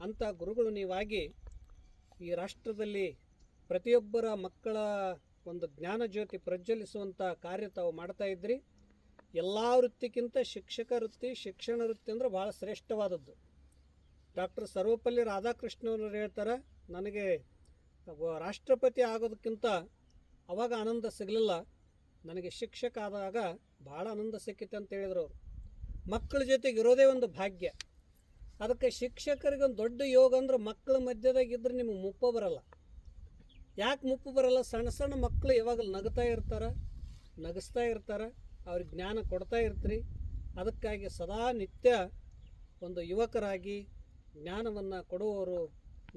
ಅಂಥ ಗುರುಗಳು ನೀವಾಗಿ ಈ ರಾಷ್ಟ್ರದಲ್ಲಿ ಪ್ರತಿಯೊಬ್ಬರ ಮಕ್ಕಳ ಒಂದು ಜ್ಞಾನ ಜ್ಯೋತಿ ಪ್ರಜ್ವಲಿಸುವಂಥ ಕಾರ್ಯ ತಾವು ಮಾಡ್ತಾಯಿದ್ರಿ. ಎಲ್ಲ ವೃತ್ತಿಗಿಂತ ಶಿಕ್ಷಕ ವೃತ್ತಿ, ಶಿಕ್ಷಣ ವೃತ್ತಿ ಅಂದರೆ ಭಾಳ ಶ್ರೇಷ್ಠವಾದದ್ದು. ಡಾಕ್ಟರ್ ಸರ್ವಪಲ್ಲಿ ರಾಧಾಕೃಷ್ಣವರು ಹೇಳ್ತಾರೆ, ನನಗೆ ರಾಷ್ಟ್ರಪತಿ ಆಗೋದಕ್ಕಿಂತ ಅವಾಗ ಆನಂದ ಸಿಗಲಿಲ್ಲ, ನನಗೆ ಶಿಕ್ಷಕ ಆದಾಗ ಭಾಳ ಆನಂದ ಸಿಕ್ಕಿತ್ತು ಅಂತ ಹೇಳಿದ್ರು ಅವರು. ಮಕ್ಕಳ ಜೊತೆಗೆ ಇರೋದೇ ಒಂದು ಭಾಗ್ಯ. ಅದಕ್ಕೆ ಶಿಕ್ಷಕರಿಗೆ ಒಂದು ದೊಡ್ಡ ಯೋಗ ಅಂದ್ರೆ ಮಕ್ಕಳ ಮಧ್ಯದಾಗಿದ್ದರೆ ನಿಮಗೆ ಮುಪ್ಪ ಬರಲ್ಲ. ಯಾಕೆ ಮುಪ್ಪು ಬರಲ್ಲ? ಸಣ್ಣ ಸಣ್ಣ ಮಕ್ಕಳು ಯಾವಾಗಲೂ ನಗ್ತಾ ಇರ್ತಾರೆ, ನಗಿಸ್ತಾ ಇರ್ತಾರೆ, ಅವ್ರಿಗೆ ಜ್ಞಾನ ಕೊಡ್ತಾ ಇರ್ತೀರಿ. ಅದಕ್ಕಾಗಿ ಸದಾ ನಿತ್ಯ ಒಂದು ಯುವಕರಾಗಿ ಜ್ಞಾನವನ್ನು ಕೊಡುವವರು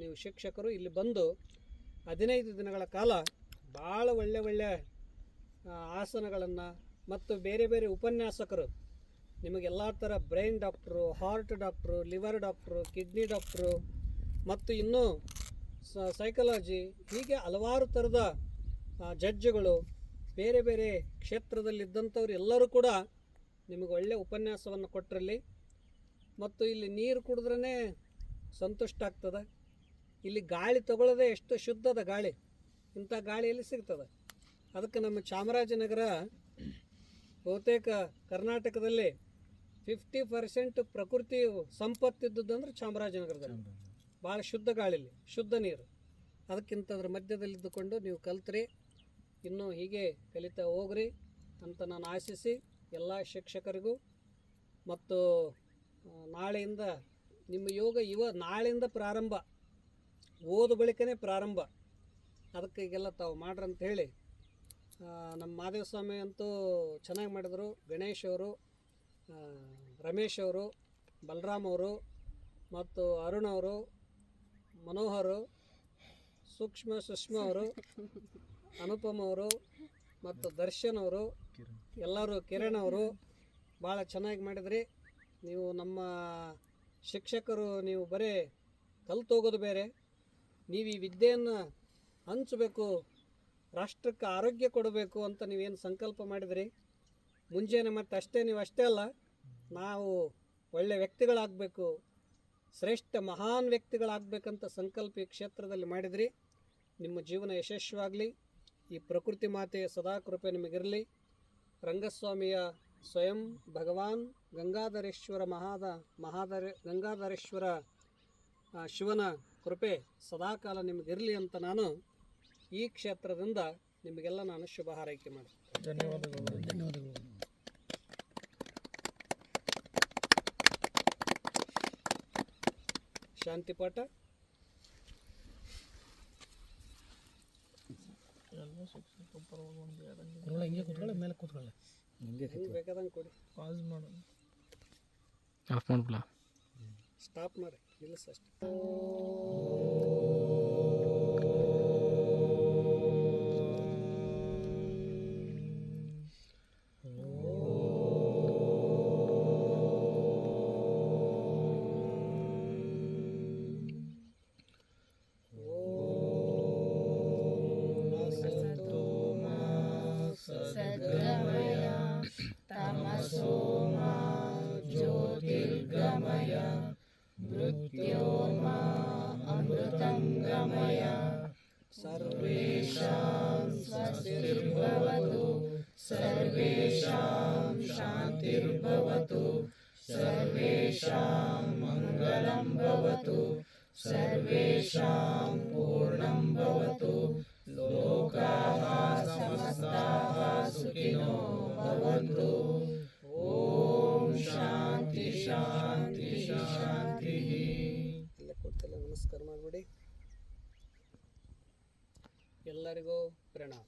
ನೀವು ಶಿಕ್ಷಕರು. ಇಲ್ಲಿ ಬಂದು 15 ದಿನಗಳ ಕಾಲ ಭಾಳ ಒಳ್ಳೆಯ ಆಸನಗಳನ್ನು ಮತ್ತು ಬೇರೆ ಬೇರೆ ಉಪನ್ಯಾಸಕರು ನಿಮಗೆಲ್ಲ ಥರ brain doctor, heart doctor, liver doctor, kidney doctor ಮತ್ತು ಇನ್ನೂ ಸೈಕಾಲಜಿ, ಹೀಗೆ ಹಲವಾರು ಥರದ ಜಡ್ಜ್ಗಳು, ಬೇರೆ ಬೇರೆ ಕ್ಷೇತ್ರದಲ್ಲಿದ್ದಂಥವ್ರು ಎಲ್ಲರೂ ಕೂಡ ನಿಮಗೆ ಒಳ್ಳೆಯ ಉಪನ್ಯಾಸವನ್ನು ಕೊಟ್ಟರಲ್ಲಿ. ಮತ್ತು ಇಲ್ಲಿ ನೀರು ಕುಡಿದ್ರೇ ಸಂತುಷ್ಟ ಆಗ್ತದೆ. ಇಲ್ಲಿ ಗಾಳಿ ತಗೊಳ್ಳೋದೇ ಎಷ್ಟು ಶುದ್ಧದ ಗಾಳಿ, ಇಂಥ ಗಾಳಿ ಎಲ್ಲಿ ಸಿಗ್ತದೆ? ಅದಕ್ಕೆ ನಮ್ಮ ಚಾಮರಾಜನಗರ ಬಹುತೇಕ ಕರ್ನಾಟಕದಲ್ಲಿ 50% ಪ್ರಕೃತಿ ಸಂಪತ್ತಿದ್ದುದಂದ್ರೆ ಚಾಮರಾಜನಗರದಲ್ಲಿ. ಭಾಳ ಶುದ್ಧ ಗಾಳಿಲಿ, ಶುದ್ಧ ನೀರು. ಅದಕ್ಕಿಂತದ್ರ ಮಧ್ಯದಲ್ಲಿದ್ದುಕೊಂಡು ನೀವು ಕಲ್ತ್ರಿ, ಇನ್ನೂ ಹೀಗೆ ಕಲಿತಾ ಹೋಗ್ರಿ ಅಂತ ನಾನು ಆಶಿಸಿ ಎಲ್ಲ ಶಿಕ್ಷಕರಿಗೂ ಮತ್ತು ನಾಳೆಯಿಂದ ನಿಮ್ಮ ಯೋಗ ನಾಳೆಯಿಂದ ಪ್ರಾರಂಭ, ಓದು ಬಳಿಕನೇ ಪ್ರಾರಂಭ. ಅದಕ್ಕೆ ಈಗೆಲ್ಲ ತಾವು ಮಾಡ್ರಂತ ಹೇಳಿ ನಮ್ಮ ಮಾದೇವ ಸ್ವಾಮಿ ಅಂತೂ ಚೆನ್ನಾಗಿ ಮಾಡಿದರು. ಗಣೇಶ್ ಅವರು, ರಮೇಶ್ ಅವರು, ಬಲರಾಮ್ ಅವರು ಮತ್ತು ಅರುಣ್ ಅವರು, ಮನೋಹರು, ಸುಷ್ಮಾ ಅವರು, ಅನುಪಮ್ ಅವರು ಮತ್ತು ದರ್ಶನ್ ಅವರು, ಎಲ್ಲರೂ, ಕಿರಣ್ ಅವರು ಭಾಳ ಚೆನ್ನಾಗಿ ಮಾಡಿದ್ರಿ. ನೀವು ನಮ್ಮ ಶಿಕ್ಷಕರು, ನೀವು ಬರೀ ಕಲ್ತೋಗೋದು ಬೇರೆ, ನೀವು ಈ ವಿದ್ಯೆಯನ್ನು ಹಂಚಬೇಕು, ರಾಷ್ಟ್ರಕ್ಕೆ ಆರೋಗ್ಯ ಕೊಡಬೇಕು ಅಂತ ನೀವೇನು ಸಂಕಲ್ಪ ಮಾಡಿದ್ರಿ ಮುಂಜಾನೆ, ಮತ್ತು ಅಷ್ಟೇ ಅಲ್ಲ, ನಾವು ಒಳ್ಳೆಯ ವ್ಯಕ್ತಿಗಳಾಗಬೇಕು, ಶ್ರೇಷ್ಠ ಮಹಾನ್ ವ್ಯಕ್ತಿಗಳಾಗಬೇಕಂತ ಸಂಕಲ್ಪ ಈ ಕ್ಷೇತ್ರದಲ್ಲಿ ಮಾಡಿದ್ರಿ. ನಿಮ್ಮ ಜೀವನ ಯಶಸ್ವಿಯಾಗಲಿ. ಈ ಪ್ರಕೃತಿ ಮಾತೆಯ ಸದಾ ಕೃಪೆ ನಿಮಗಿರಲಿ. ರಂಗಸ್ವಾಮಿಯ ಸ್ವಯಂ ಭಗವಾನ್ ಗಂಗಾಧರೇಶ್ವರ ಗಂಗಾಧರೇಶ್ವರ ಶಿವನ ಕೃಪೆ ಸದಾಕಾಲ ನಿಮಗಿರಲಿ ಅಂತ ನಾನು ಈ ಕ್ಷೇತ್ರದಿಂದ ನಿಮಗೆಲ್ಲ ನಾನು ಶುಭ ಹಾರೈಕೆ ಮಾಡ್ತೀನಿ. ಧನ್ಯವಾದಗಳು. ಶಾಂತಿ ಪಾಠ. ಹಿಂಗೆ ಕೂತ್ಕೊಳ್ಳಿ, ಮೇಲೆ ಕೂತ್ಕೊಳ್ಳಿ, ಹೆಂಗೆ ಬೇಕಾದಂಗೆ ಕೊಡಿ. ಪಾಸ್ ಮಾಡೋದು, ಆಫ್ ಮಾಡ್ಬಿಡ, ಸ್ಟಾಪ್ ಮಾಡಿ, ನಿಲ್ಲಿಸಷ್ಟೆ. ನಮಸ್ಕಾರ ಮಾಡಿಬಿಡಿ. ಎಲ್ಲರಿಗೂ ಪ್ರಣಾಮ.